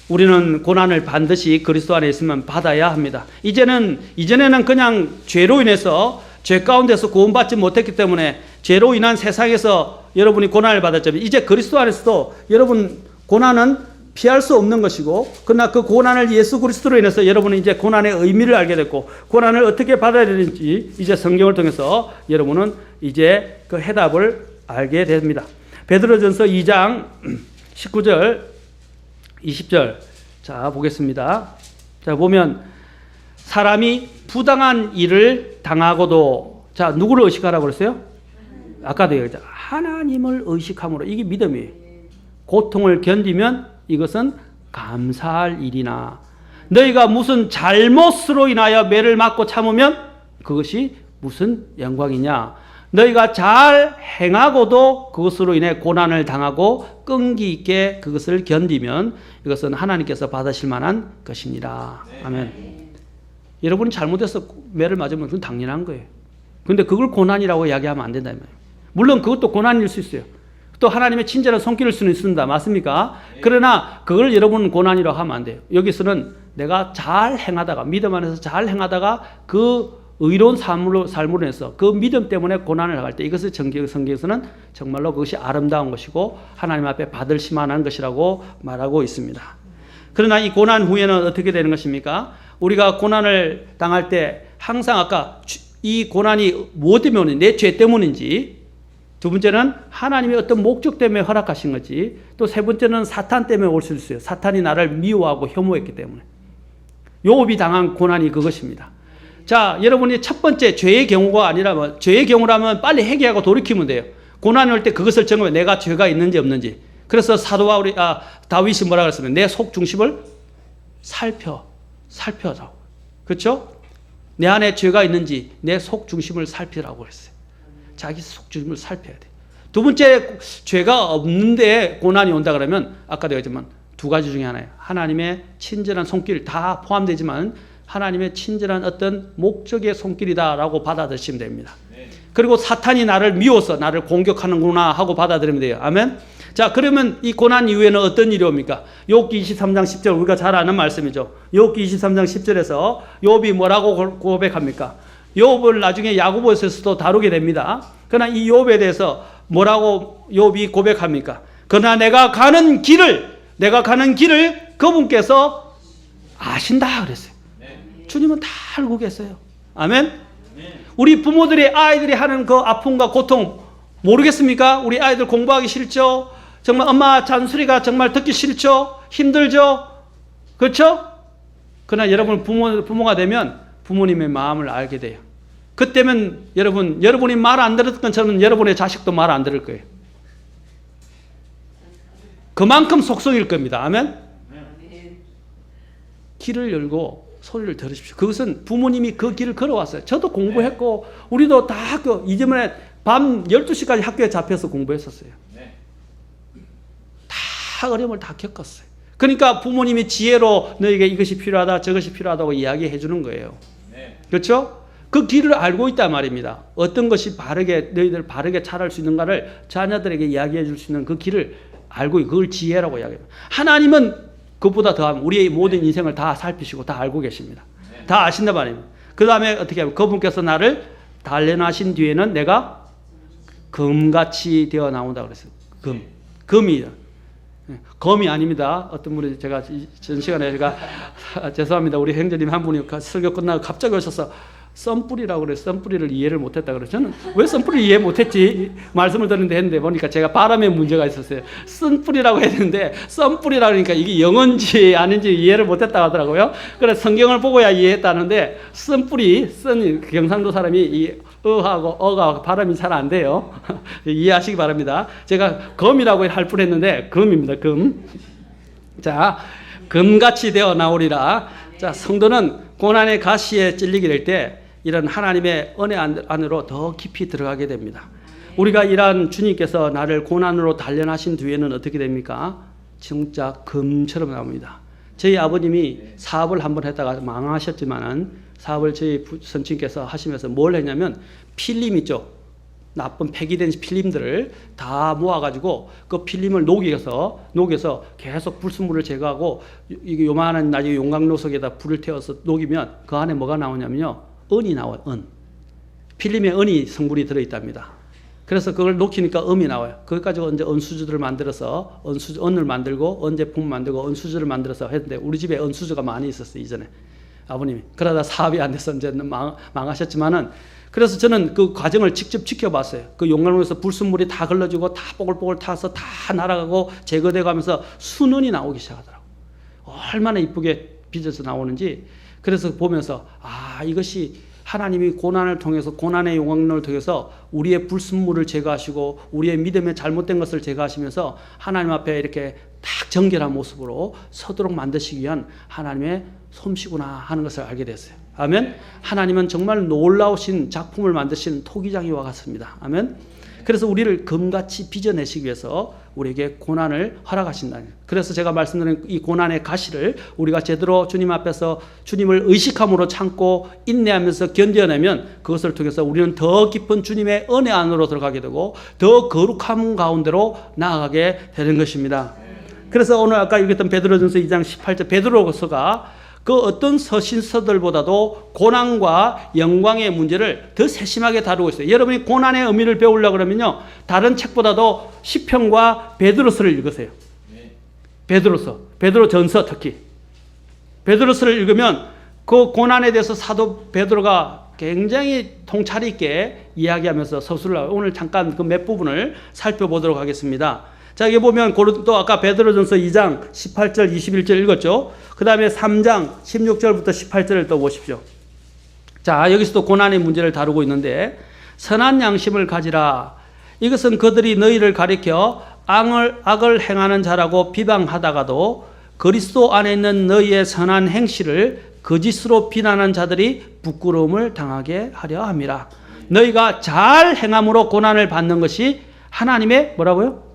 우리는 고난을 반드시 그리스도 안에 있으면 받아야 합니다. 이전에는 그냥 죄로 인해서 죄 가운데서 구원받지 못했기 때문에 죄로 인한 세상에서 여러분이 고난을 받았지만 이제 그리스도 안에서도 여러분 고난은 피할 수 없는 것이고 그러나 그 고난을 예수 그리스도로 인해서 여러분은 이제 고난의 의미를 알게 됐고 고난을 어떻게 받아야 되는지 이제 성경을 통해서 여러분은 이제 그 해답을 알게 됩니다. 베드로전서 2장 19절 20절 자 보겠습니다. 자 보면 사람이 부당한 일을 당하고도 자 누구를 의식하라고 그랬어요? 아까도 얘기했죠. 하나님을 의식함으로 이게 믿음이에요. 고통을 견디면 이것은 감사할 일이나 너희가 무슨 잘못으로 인하여 매를 맞고 참으면 그것이 무슨 영광이냐. 너희가 잘 행하고도 그것으로 인해 고난을 당하고 끈기 있게 그것을 견디면 이것은 하나님께서 받으실 만한 것이니라. 아멘. 여러분이 잘못해서 매를 맞으면 그건 당연한 거예요. 그런데 그걸 고난이라고 이야기하면 안 된다. 물론 그것도 고난일 수 있어요. 또 하나님의 친절한 손길일 수는 있습니다. 맞습니까? 그러나 그걸 여러분은 고난이라고 하면 안 돼요. 여기서는 내가 잘 행하다가 믿음 안에서 잘 행하다가 그 의로운 삶으로 인해서 그 믿음 때문에 고난을 당할 때 이것을 성경에서는 정말로 그것이 아름다운 것이고 하나님 앞에 받으실 만한 것이라고 말하고 있습니다. 그러나 이 고난 후에는 어떻게 되는 것입니까? 우리가 고난을 당할 때 항상 아까 이 고난이 무엇 때문에 오는지 내 죄 때문인지 두 번째는 하나님의 어떤 목적 때문에 허락하신 거지 또 세 번째는 사탄 때문에 올 수 있어요. 사탄이 나를 미워하고 혐오했기 때문에 욥이 당한 고난이 그것입니다. 자, 여러분이 첫 번째 죄의 경우가 아니라면 죄의 경우라면 빨리 회개하고 돌이키면 돼요. 고난이 올 때 그것을 정하면 내가 죄가 있는지 없는지. 그래서 다윗이 뭐라 그랬으면 내 속 중심을 살펴라고. 그렇죠? 내 안에 죄가 있는지 내 속 중심을 살피라고 그랬어요. 자기 속 중심을 살펴야 돼. 두 번째 죄가 없는데 고난이 온다 그러면 아까 내가 했지만 두 가지 중에 하나예요. 하나님의 친절한 손길 다 포함되지만 하나님의 친절한 어떤 목적의 손길이다라고 받아들이시면 됩니다. 그리고 사탄이 나를 미워서 나를 공격하는구나 하고 받아들이면 돼요. 아멘. 자, 그러면 이 고난 이후에는 어떤 일이 옵니까? 욥기 23장 10절 우리가 잘 아는 말씀이죠. 욥기 23장 10절에서 욥이 뭐라고 고백합니까? 욥을 나중에 야고보서에서도 다루게 됩니다. 그러나 이 욥에 대해서 뭐라고 욥이 고백합니까? 그러나 내가 가는 길을 그분께서 아신다 그랬어요. 주님은 다 알고 계세요. 아멘. 우리 부모들이 아이들이 하는 그 아픔과 고통 모르겠습니까? 우리 아이들 공부하기 싫죠? 정말 엄마 잔소리가 정말 듣기 싫죠? 힘들죠? 그렇죠? 그러나 여러분 부모가 되면 부모님의 마음을 알게 돼요. 그때면 여러분이 말 안 들었던 것처럼 여러분의 자식도 말 안 들을 거예요. 그만큼 속성일 겁니다. 아멘? 길을 열고 소리를 들으십시오. 그것은 부모님이 그 길을 걸어왔어요. 저도 공부했고 우리도 다 학교 이전에 밤 12시까지 학교에 잡혀서 공부했었어요. 다 어려움을 다 겪었어요. 그러니까 부모님이 지혜로 너에게 이것이 필요하다 저것이 필요하다고 이야기해 주는 거예요. 그렇죠? 그 길을 알고 있단 말입니다. 어떤 것이 너희들 바르게 잘할 수 있는가를 자녀들에게 이야기해 줄 수 있는 그 길을 알고 그걸 지혜라고 이야기합니다. 하나님은 그보다 더하면 우리의 모든 인생을 다 살피시고 다 알고 계십니다. 다 아신단 말입니다. 그 다음에 어떻게 하면 그분께서 나를 단련하신 뒤에는 내가 금같이 되어 나온다고 그랬어요. 금이 아닙니다. 어떤 분이 전 시간에 제가 죄송합니다. 우리 형제님 한 분이 설교 끝나고 갑자기 오셔서 썬뿌리라고 그래서 썬뿌리를 이해를 못했다 그래서 저는 왜 썬뿌리 이해 못했지 말씀을 드렸는데 했는데 보니까 제가 발음에 문제가 있었어요. 쓴뿌리라고 했는데 썬뿌리라고 하니까 이게 영어인지 아닌지 이해를 못했다 하더라고요. 그래서 성경을 보고야 이해했다는데 쓴뿌리, 쓴 경상도 사람이 이 어하고 어가 발음이 잘 안 돼요. 이해하시기 바랍니다. 제가 검이라고 할 뻔했는데 금입니다. 금. 자, 금같이 되어 나오리라. 자, 성도는 고난의 가시에 찔리게 될 때 이런 하나님의 은혜 안으로 더 깊이 들어가게 됩니다. 우리가 이런 주님께서 나를 고난으로 단련하신 뒤에는 어떻게 됩니까? 진짜 금처럼 나옵니다. 저희 아버님이 사업을 한번 했다가 망하셨지만은 사업을 저희 선친께서 하시면서 뭘 했냐면 필름 있죠. 나쁜 폐기된 필름들을 다 모아가지고 그 필름을 녹여서 계속 불순물을 제거하고 이게 요만한 나중에 용광로석에다 불을 태워서 녹이면 그 안에 뭐가 나오냐면요. 은이 나와요. 은. 필름에 은이 성분이 들어있답니다. 그래서 그걸 녹이니까 음이 나와요. 그걸 가지고 이제 은수저들을 만들어서 은을 만들고 은 제품 만들고 은수저를 만들어서 했는데 우리 집에 은수저가 많이 있었어요. 이전에 아버님이. 그러다 사업이 안 돼서 이제 망하셨지만은 그래서 저는 그 과정을 직접 지켜봤어요. 그 용광로에서 불순물이 다 걸러지고 다 뽀글뽀글 타서 다 날아가고 제거돼 가면서 순은이 나오기 시작하더라고요. 얼마나 이쁘게 빚어서 나오는지. 그래서 보면서 이것이 하나님이 고난을 통해서 고난의 용광로를 통해서 우리의 불순물을 제거하시고 우리의 믿음의 잘못된 것을 제거하시면서 하나님 앞에 이렇게 딱 정결한 모습으로 서도록 만드시기 위한 하나님의 솜씨구나 하는 것을 알게 됐어요. 아멘. 하나님은 정말 놀라우신 작품을 만드신 토기장이와 같습니다. 아멘. 그래서 우리를 금같이 빚어내시기 위해서 우리에게 고난을 허락하신다. 그래서 제가 말씀드린 이 고난의 가시를 우리가 제대로 주님 앞에서 주님을 의식함으로 참고 인내하면서 견뎌내면 그것을 통해서 우리는 더 깊은 주님의 은혜 안으로 들어가게 되고 더 거룩함 가운데로 나아가게 되는 것입니다. 그래서 오늘 아까 얘기했던 베드로전서 2장 18절 베드로서가 그 어떤 서신서들보다도 고난과 영광의 문제를 더 세심하게 다루고 있어요. 여러분이 고난의 의미를 배우려고 그러면요. 다른 책보다도 시편과 베드로서를 읽으세요. 베드로서, 베드로전서 특히. 베드로서를 읽으면 그 고난에 대해서 사도 베드로가 굉장히 통찰 있게 이야기하면서 서술을 하고 오늘 잠깐 그 몇 부분을 살펴보도록 하겠습니다. 자, 여기 보면 또 아까 베드로전서 2장 18절 21절 읽었죠. 그 다음에 3장 16절부터 18절을 또 보십시오. 자, 여기서도 고난의 문제를 다루고 있는데 선한 양심을 가지라. 이것은 그들이 너희를 가리켜 악을 행하는 자라고 비방하다가도 그리스도 안에 있는 너희의 선한 행실을 거짓으로 비난하는 자들이 부끄러움을 당하게 하려 함이라. 너희가 잘 행함으로 고난을 받는 것이 하나님의 뭐라고요?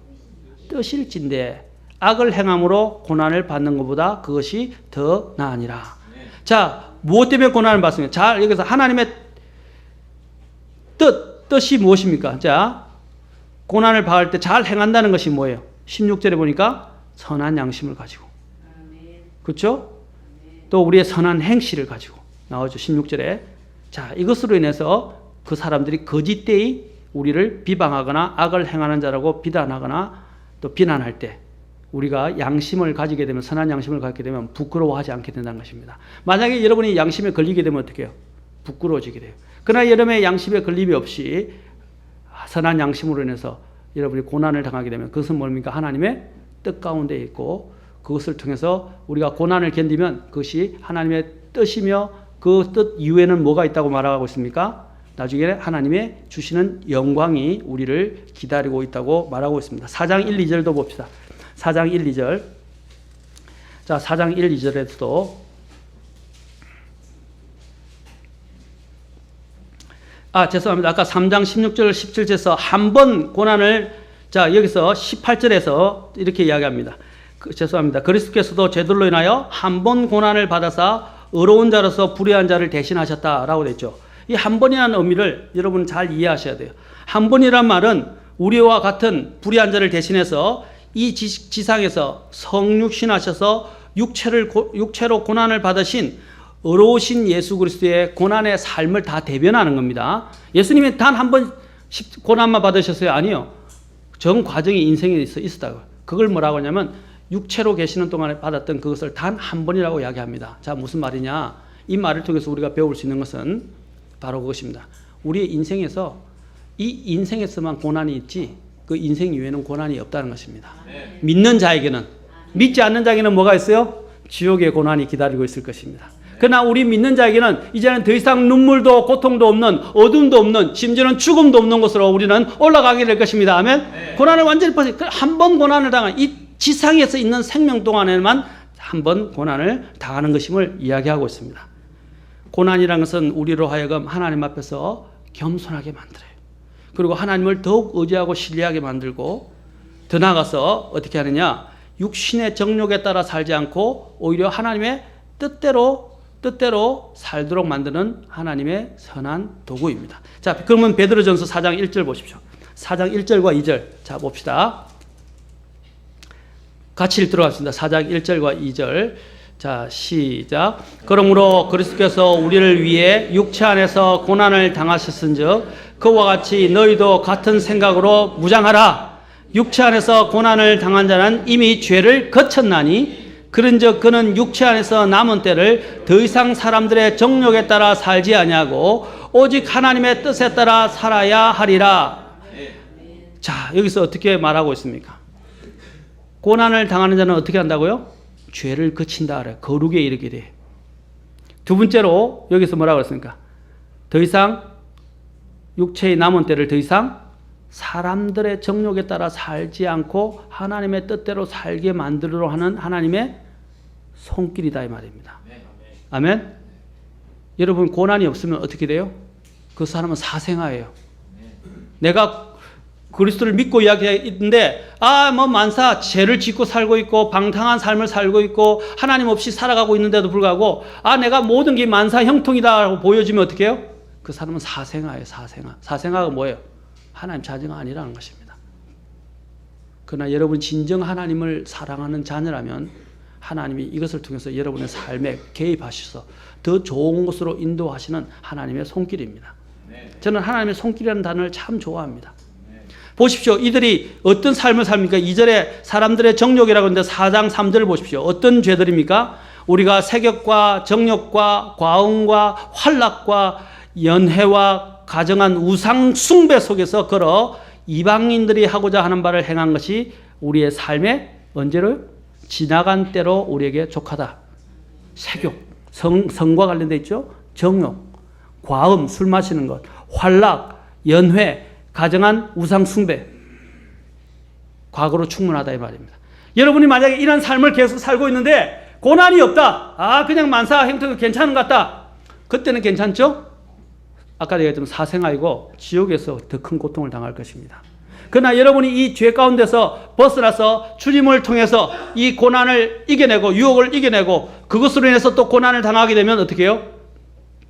뜻일진데 악을 행함으로 고난을 받는 것보다 그것이 더 나으니라. 자, 무엇 때문에 고난을 받습니까? 자, 여기서 하나님의 뜻이 무엇입니까? 자, 고난을 받을 때 잘 행한다는 것이 뭐예요? 16절에 보니까 선한 양심을 가지고. 그렇죠? 또 우리의 선한 행실을 가지고 나오죠. 16절에. 자, 이것으로 인해서 그 사람들이 거짓되이 우리를 비방하거나 악을 행하는 자라고 비난하거나 또 비난할 때 우리가 양심을 가지게 되면 선한 양심을 갖게 되면 부끄러워하지 않게 된다는 것입니다. 만약에 여러분이 양심에 걸리게 되면 어떻게 해요? 부끄러워지게 돼요. 그러나 여러분의 양심에 걸림이 없이 선한 양심으로 인해서 여러분이 고난을 당하게 되면 그것은 뭡니까? 하나님의 뜻 가운데 있고 그것을 통해서 우리가 고난을 견디면 그것이 하나님의 뜻이며 그 뜻 이후에는 뭐가 있다고 말하고 있습니까? 나중에 하나님의 주시는 영광이 우리를 기다리고 있다고 말하고 있습니다. 4장 1, 2절도 봅시다. 4장 1, 2절. 자, 4장 1, 2절에서도 죄송합니다. 아까 3장 16절, 17절에서 한 번 고난을 자, 여기서 18절에서 이렇게 이야기합니다. 죄송합니다. 그리스도께서도 죄들로 인하여 한 번 고난을 받아사 의로운 자로서 불의한 자를 대신하셨다라고 됐죠. 이 한 번이라는 의미를 여러분 잘 이해하셔야 돼요. 한 번이란 말은 우리와 같은 불의한 자를 대신해서 이 지상에서 성육신하셔서 육체로 고난을 받으신 의로우신 예수 그리스도의 고난의 삶을 다 대변하는 겁니다. 예수님이 단 한 번 고난만 받으셨어요? 아니요. 전 과정이 인생에 있었다고요. 그걸 뭐라고 하냐면 육체로 계시는 동안에 받았던 그것을 단 한 번이라고 이야기합니다. 자, 무슨 말이냐? 이 말을 통해서 우리가 배울 수 있는 것은 바로 그것입니다. 우리의 인생에서 이 인생에서만 고난이 있지 그 인생 이외에는 고난이 없다는 것입니다. 믿는 자에게는. 믿지 않는 자에게는 뭐가 있어요? 지옥의 고난이 기다리고 있을 것입니다. 그러나 우리 믿는 자에게는 이제는 더 이상 눈물도 고통도 없는, 어둠도 없는, 심지어는 죽음도 없는 곳으로 우리는 올라가게 될 것입니다. 아멘. 고난을 완전히 한 번 고난을 당한 이 지상에서 있는 생명 동안에만 한 번 고난을 당하는 것임을 이야기하고 있습니다. 고난이라는 것은 우리로 하여금 하나님 앞에서 겸손하게 만들어요. 그리고 하나님을 더욱 의지하고 신뢰하게 만들고, 더 나아가서 어떻게 하느냐, 육신의 정욕에 따라 살지 않고 오히려 하나님의 뜻대로 살도록 만드는 하나님의 선한 도구입니다. 자, 그러면 베드로전서 4장 1절 보십시오. 4장 1절과 2절. 자, 봅시다. 같이 읽도록 하겠습니다. 4장 1절과 2절. 자, 시작. 그러므로 그리스도께서 우리를 위해 육체 안에서 고난을 당하셨은즉 그와 같이 너희도 같은 생각으로 무장하라. 육체 안에서 고난을 당한 자는 이미 죄를 거쳤나니 그런즉 그는 육체 안에서 남은 때를 더 이상 사람들의 정욕에 따라 살지 아니하고 오직 하나님의 뜻에 따라 살아야 하리라. 자, 여기서 어떻게 말하고 있습니까? 고난을 당하는 자는 어떻게 한다고요? 죄를 거친다 그래. 거룩에 이르게 돼. 두 번째로 여기서 뭐라고 했습니까? 더 이상 육체의 남은 때를 더 이상 사람들의 정욕에 따라 살지 않고 하나님의 뜻대로 살게 만들도록 하는 하나님의 손길이다 이 말입니다. 아멘. 여러분 고난이 없으면 어떻게 돼요? 그 사람은 사생아예요. 내가 그리스도를 믿고 이야기했는데 뭐 만사 죄를 짓고 살고 있고 방탕한 삶을 살고 있고 하나님 없이 살아가고 있는데도 불구하고 내가 모든 게 만사 형통이다라고 보여지면 어떻게 해요? 그 사람은 사생아예요. 사생아가 뭐예요? 하나님 자녀가 아니라는 것입니다. 그러나 여러분 진정 하나님을 사랑하는 자녀라면 하나님이 이것을 통해서 여러분의 삶에 개입하셔서 더 좋은 곳으로 인도하시는 하나님의 손길입니다. 저는 하나님의 손길이라는 단어를 참 좋아합니다. 보십시오. 이들이 어떤 삶을 삽니까? 2절에 사람들의 정욕이라고 하는데 4장 3절을 보십시오. 어떤 죄들입니까? 우리가 색욕과 정욕과 과음과 환락과 연회와 가정한 우상 숭배 속에서 걸어 이방인들이 하고자 하는 바를 행한 것이 우리의 삶에 언제를 지나간 때로 우리에게 족하다. 색욕, 성과 관련돼 있죠. 정욕, 과음, 술 마시는 것, 환락, 연회, 가정한 우상 숭배. 과거로 충분하다 이 말입니다. 여러분이 만약에 이런 삶을 계속 살고 있는데 고난이 없다. 그냥 만사 형태가 괜찮은 것 같다. 그때는 괜찮죠? 아까 얘기했지만 사생아이고 지옥에서 더 큰 고통을 당할 것입니다. 그러나 여러분이 이 죄 가운데서 벗어나서 주님을 통해서 이 고난을 이겨내고 유혹을 이겨내고 그것으로 인해서 또 고난을 당하게 되면 어떻게 해요?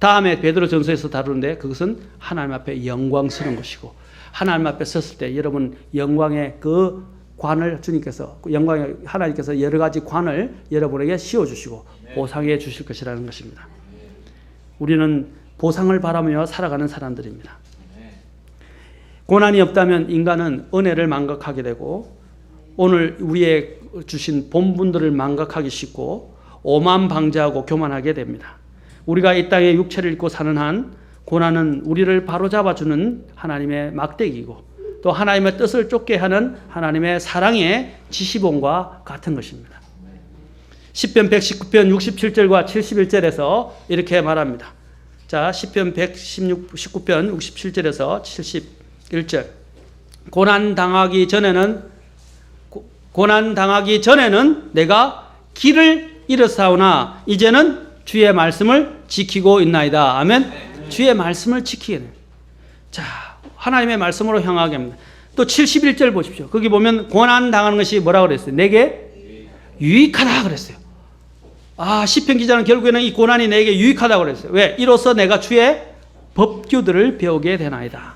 다음에 베드로전서에서 다루는데 그것은 하나님 앞에 영광스러운 것이고 하나님 앞에 섰을 때 여러분 영광의 그 관을 주님께서 영광의 하나님께서 여러 가지 관을 여러분에게 씌워주시고 보상해 주실 것이라는 것입니다. 우리는 보상을 바라며 살아가는 사람들입니다. 고난이 없다면 인간은 은혜를 망각하게 되고 오늘 우리의 주신 본분들을 망각하기 쉽고 오만방자하고 교만하게 됩니다. 우리가 이 땅에 육체를 입고 사는 한 고난은 우리를 바로잡아주는 하나님의 막대기이고 또 하나님의 뜻을 쫓게 하는 하나님의 사랑의 지시본과 같은 것입니다. 시편 119편 67절과 71절에서 이렇게 말합니다. 자, 시편 119편 67절에서 71절. 고난 당하기 전에는 내가 길을 잃었사오나 이제는 주의 말씀을 지키고 있나이다. 아멘. 주의 말씀을 지키게 됩니다. 자, 하나님의 말씀으로 향하게 합니다. 또 71절 보십시오. 거기 보면 고난 당하는 것이 뭐라고 그랬어요? 내게 유익하다 그랬어요. 시편 기자는 결국에는 이 고난이 내게 유익하다고 그랬어요. 왜? 이로써 내가 주의 법규들을 배우게 되나이다.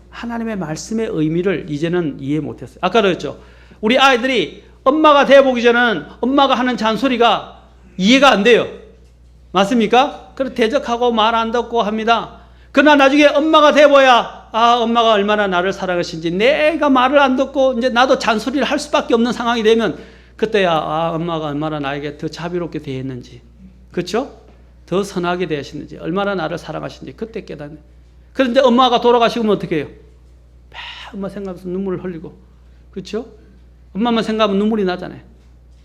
하나님의 말씀의 의미를 이제는 이해 못했어요. 아까도 그랬죠. 우리 아이들이 엄마가 돼보기 전에는 엄마가 하는 잔소리가 이해가 안 돼요. 맞습니까? 그래서 대적하고 말 안 듣고 합니다. 그러나 나중에 엄마가 돼봐야 엄마가 얼마나 나를 사랑하신지 내가 말을 안 듣고 이제 나도 잔소리를 할 수밖에 없는 상황이 되면 그때야 엄마가 얼마나 나에게 더 자비롭게 대했는지, 그렇죠? 더 선하게 되시는지, 얼마나 나를 사랑하시는지 그때 깨닫네. 그런데 엄마가 돌아가시면 어떻게 해요? 엄마 생각하면서 눈물을 흘리고, 그렇죠? 엄마만 생각하면 눈물이 나잖아요.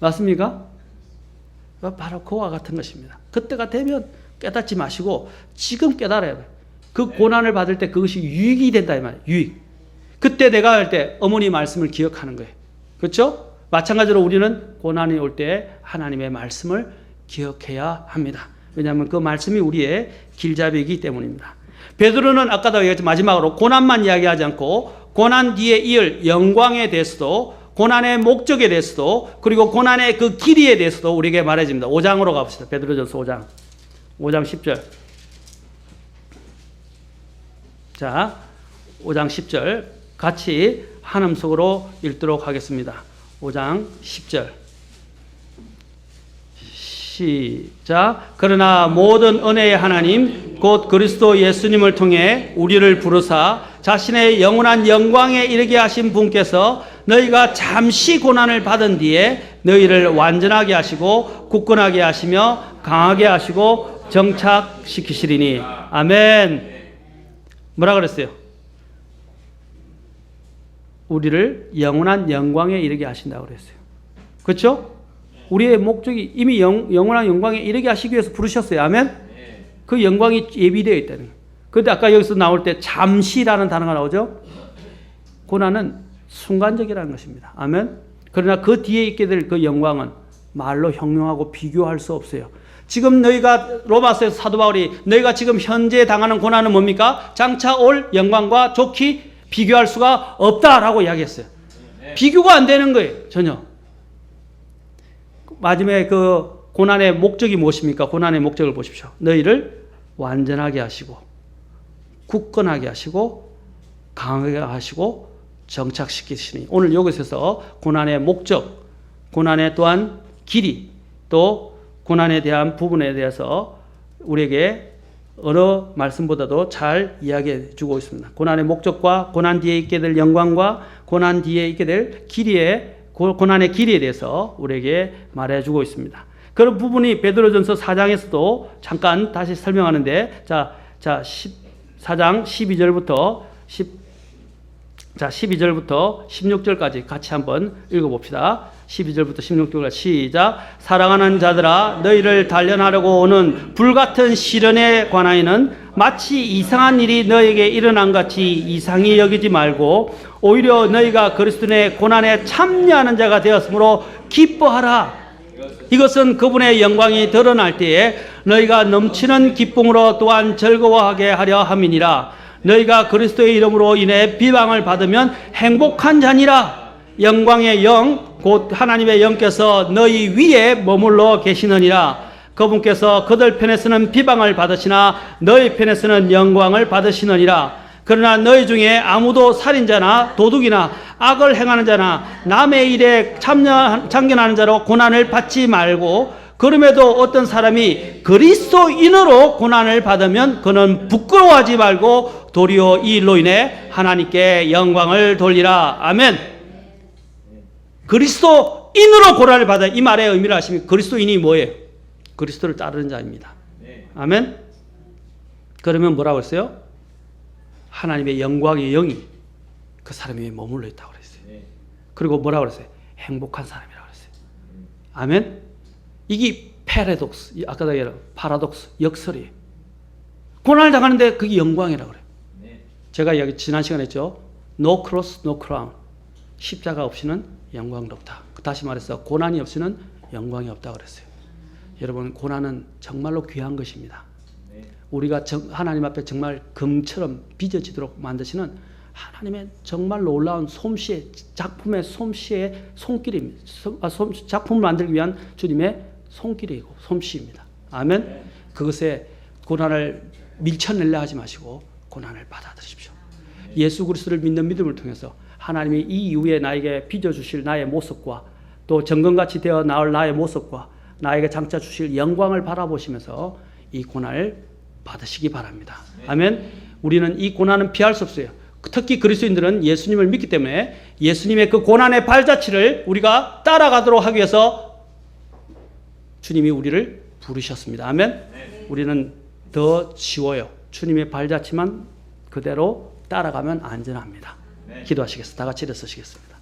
맞습니까? 바로 그와 같은 것입니다. 그때가 되면 깨닫지 마시고 지금 깨달아야 돼요. 그 고난을 받을 때 그것이 유익이 된다 이 말이에요. 유익. 그때 내가 할 때 어머니 말씀을 기억하는 거예요. 그렇죠? 마찬가지로 우리는 고난이 올 때 하나님의 말씀을 기억해야 합니다. 왜냐하면 그 말씀이 우리의 길잡이이기 때문입니다. 베드로는 아까도 얘기했지만 마지막으로 고난만 이야기하지 않고 고난 뒤에 이을 영광에 대해서도, 고난의 목적에 대해서도, 그리고 고난의 그 길이에 대해서도 우리에게 말해줍니다. 5장으로 가봅시다. 베드로전서 5장 10절. 자, 5장 10절 같이 한음속으로 읽도록 하겠습니다. 5장 10절 시작. 그러나 모든 은혜의 하나님 곧 그리스도 예수님을 통해 우리를 부르사 자신의 영원한 영광에 이르게 하신 분께서 너희가 잠시 고난을 받은 뒤에 너희를 완전하게 하시고 굳건하게 하시며 강하게 하시고 정착시키시리니. 아멘. 뭐라 그랬어요? 우리를 영원한 영광에 이르게 하신다고 그랬어요. 그렇죠? 우리의 목적이 이미 영원한 영광에 이르게 하시기 위해서 부르셨어요. 아멘? 그 영광이 예비되어 있다는 거예요. 그런데 아까 여기서 나올 때 잠시라는 단어가 나오죠? 고난은 순간적이라는 것입니다. 아멘? 그러나 그 뒤에 있게 될 그 영광은 말로 형용하고 비교할 수 없어요. 지금 너희가 로마서에서 사도 바울이 너희가 지금 현재 당하는 고난은 뭡니까? 장차 올 영광과 좋게 비교할 수가 없다라고 이야기했어요. 비교가 안 되는 거예요. 전혀. 마지막에 그 고난의 목적이 무엇입니까? 고난의 목적을 보십시오. 너희를 완전하게 하시고 굳건하게 하시고 강하게 하시고 정착시키시니. 오늘 여기서 고난의 목적, 고난의 또한 길이, 또 고난에 대한 부분에 대해서 우리에게 어느 말씀보다도 잘 이야기해 주고 있습니다. 고난의 목적과 고난 뒤에 있게 될 영광과 고난 뒤에 있게 될 길이에, 고난의 길이에 대해서 우리에게 말해주고 있습니다. 그런 부분이 베드로전서 4장에서도 잠깐 다시 설명하는데, 자 4장 12절부터 16절까지 같이 한번 읽어봅시다. 12절부터 16절까지 시작. 사랑하는 자들아, 너희를 단련하려고 오는 불같은 시련에 관하여는 마치 이상한 일이 너에게 일어난 같이 이상히 여기지 말고 오히려 너희가 그리스도의 고난에 참여하는 자가 되었으므로 기뻐하라. 이것은 그분의 영광이 드러날 때에 너희가 넘치는 기쁨으로 또한 즐거워하게 하려 함이니라. 너희가 그리스도의 이름으로 인해 비방을 받으면 행복한 자니라. 영광의 영 곧 하나님의 영께서 너희 위에 머물러 계시느니라. 그분께서 그들 편에서는 비방을 받으시나 너희 편에서는 영광을 받으시느니라. 그러나 너희 중에 아무도 살인자나 도둑이나 악을 행하는 자나 남의 일에 참견하는 자로 고난을 받지 말고, 그럼에도 어떤 사람이 그리스도인으로 고난을 받으면 그는 부끄러워하지 말고 도리어 이 일로 인해 하나님께 영광을 돌리라. 아멘. 그리스도인으로 고난을 받아, 이 말의 의미를 아시면 그리스도인이 뭐예요? 그리스도를 따르는 자입니다. 아멘. 그러면 뭐라고 했어요? 하나님의 영광의 영이 그 사람 위에 머물러 있다고 그랬어요. 그리고 뭐라고 그랬어요? 행복한 사람이라고 그랬어요. 아멘. 이게 패러독스, 아까도 얘기한 파라독스, 역설이에요. 고난을 당하는데 그게 영광이라고 그래요. 제가 여기 지난 시간에 했죠. No cross, no crown. 십자가 없이는 영광도 없다. 다시 말해서 고난이 없이는 영광이 없다 그랬어요. 여러분, 고난은 정말로 귀한 것입니다. 우리가 하나님 앞에 정말 금처럼 빚어지도록 만드시는 하나님의 정말 놀라운 솜씨의, 작품의 솜씨의 손길입니다. 작품을 만들기 위한 주님의 손길이고 솜씨입니다. 아멘. 그것에 고난을 밀쳐내려 하지 마시고 고난을 받아들이십시오. 예수 그리스도를 믿는 믿음을 통해서 하나님이 이 이후에 나에게 빚어주실 나의 모습과 또 정금같이 되어 나올 나의 모습과 나에게 장차 주실 영광을 바라보시면서 이 고난을 받으시기 바랍니다. 아멘. 우리는 이 고난은 피할 수 없어요. 특히 그리스도인들은 예수님을 믿기 때문에 예수님의 그 고난의 발자취를 우리가 따라가도록 하기 위해서 주님이 우리를 부르셨습니다. 아멘. 우리는 더 쉬워요. 주님의 발자취만 그대로 따라가면 안전합니다. 기도하시겠습니다. 다 같이 일어서시겠습니다.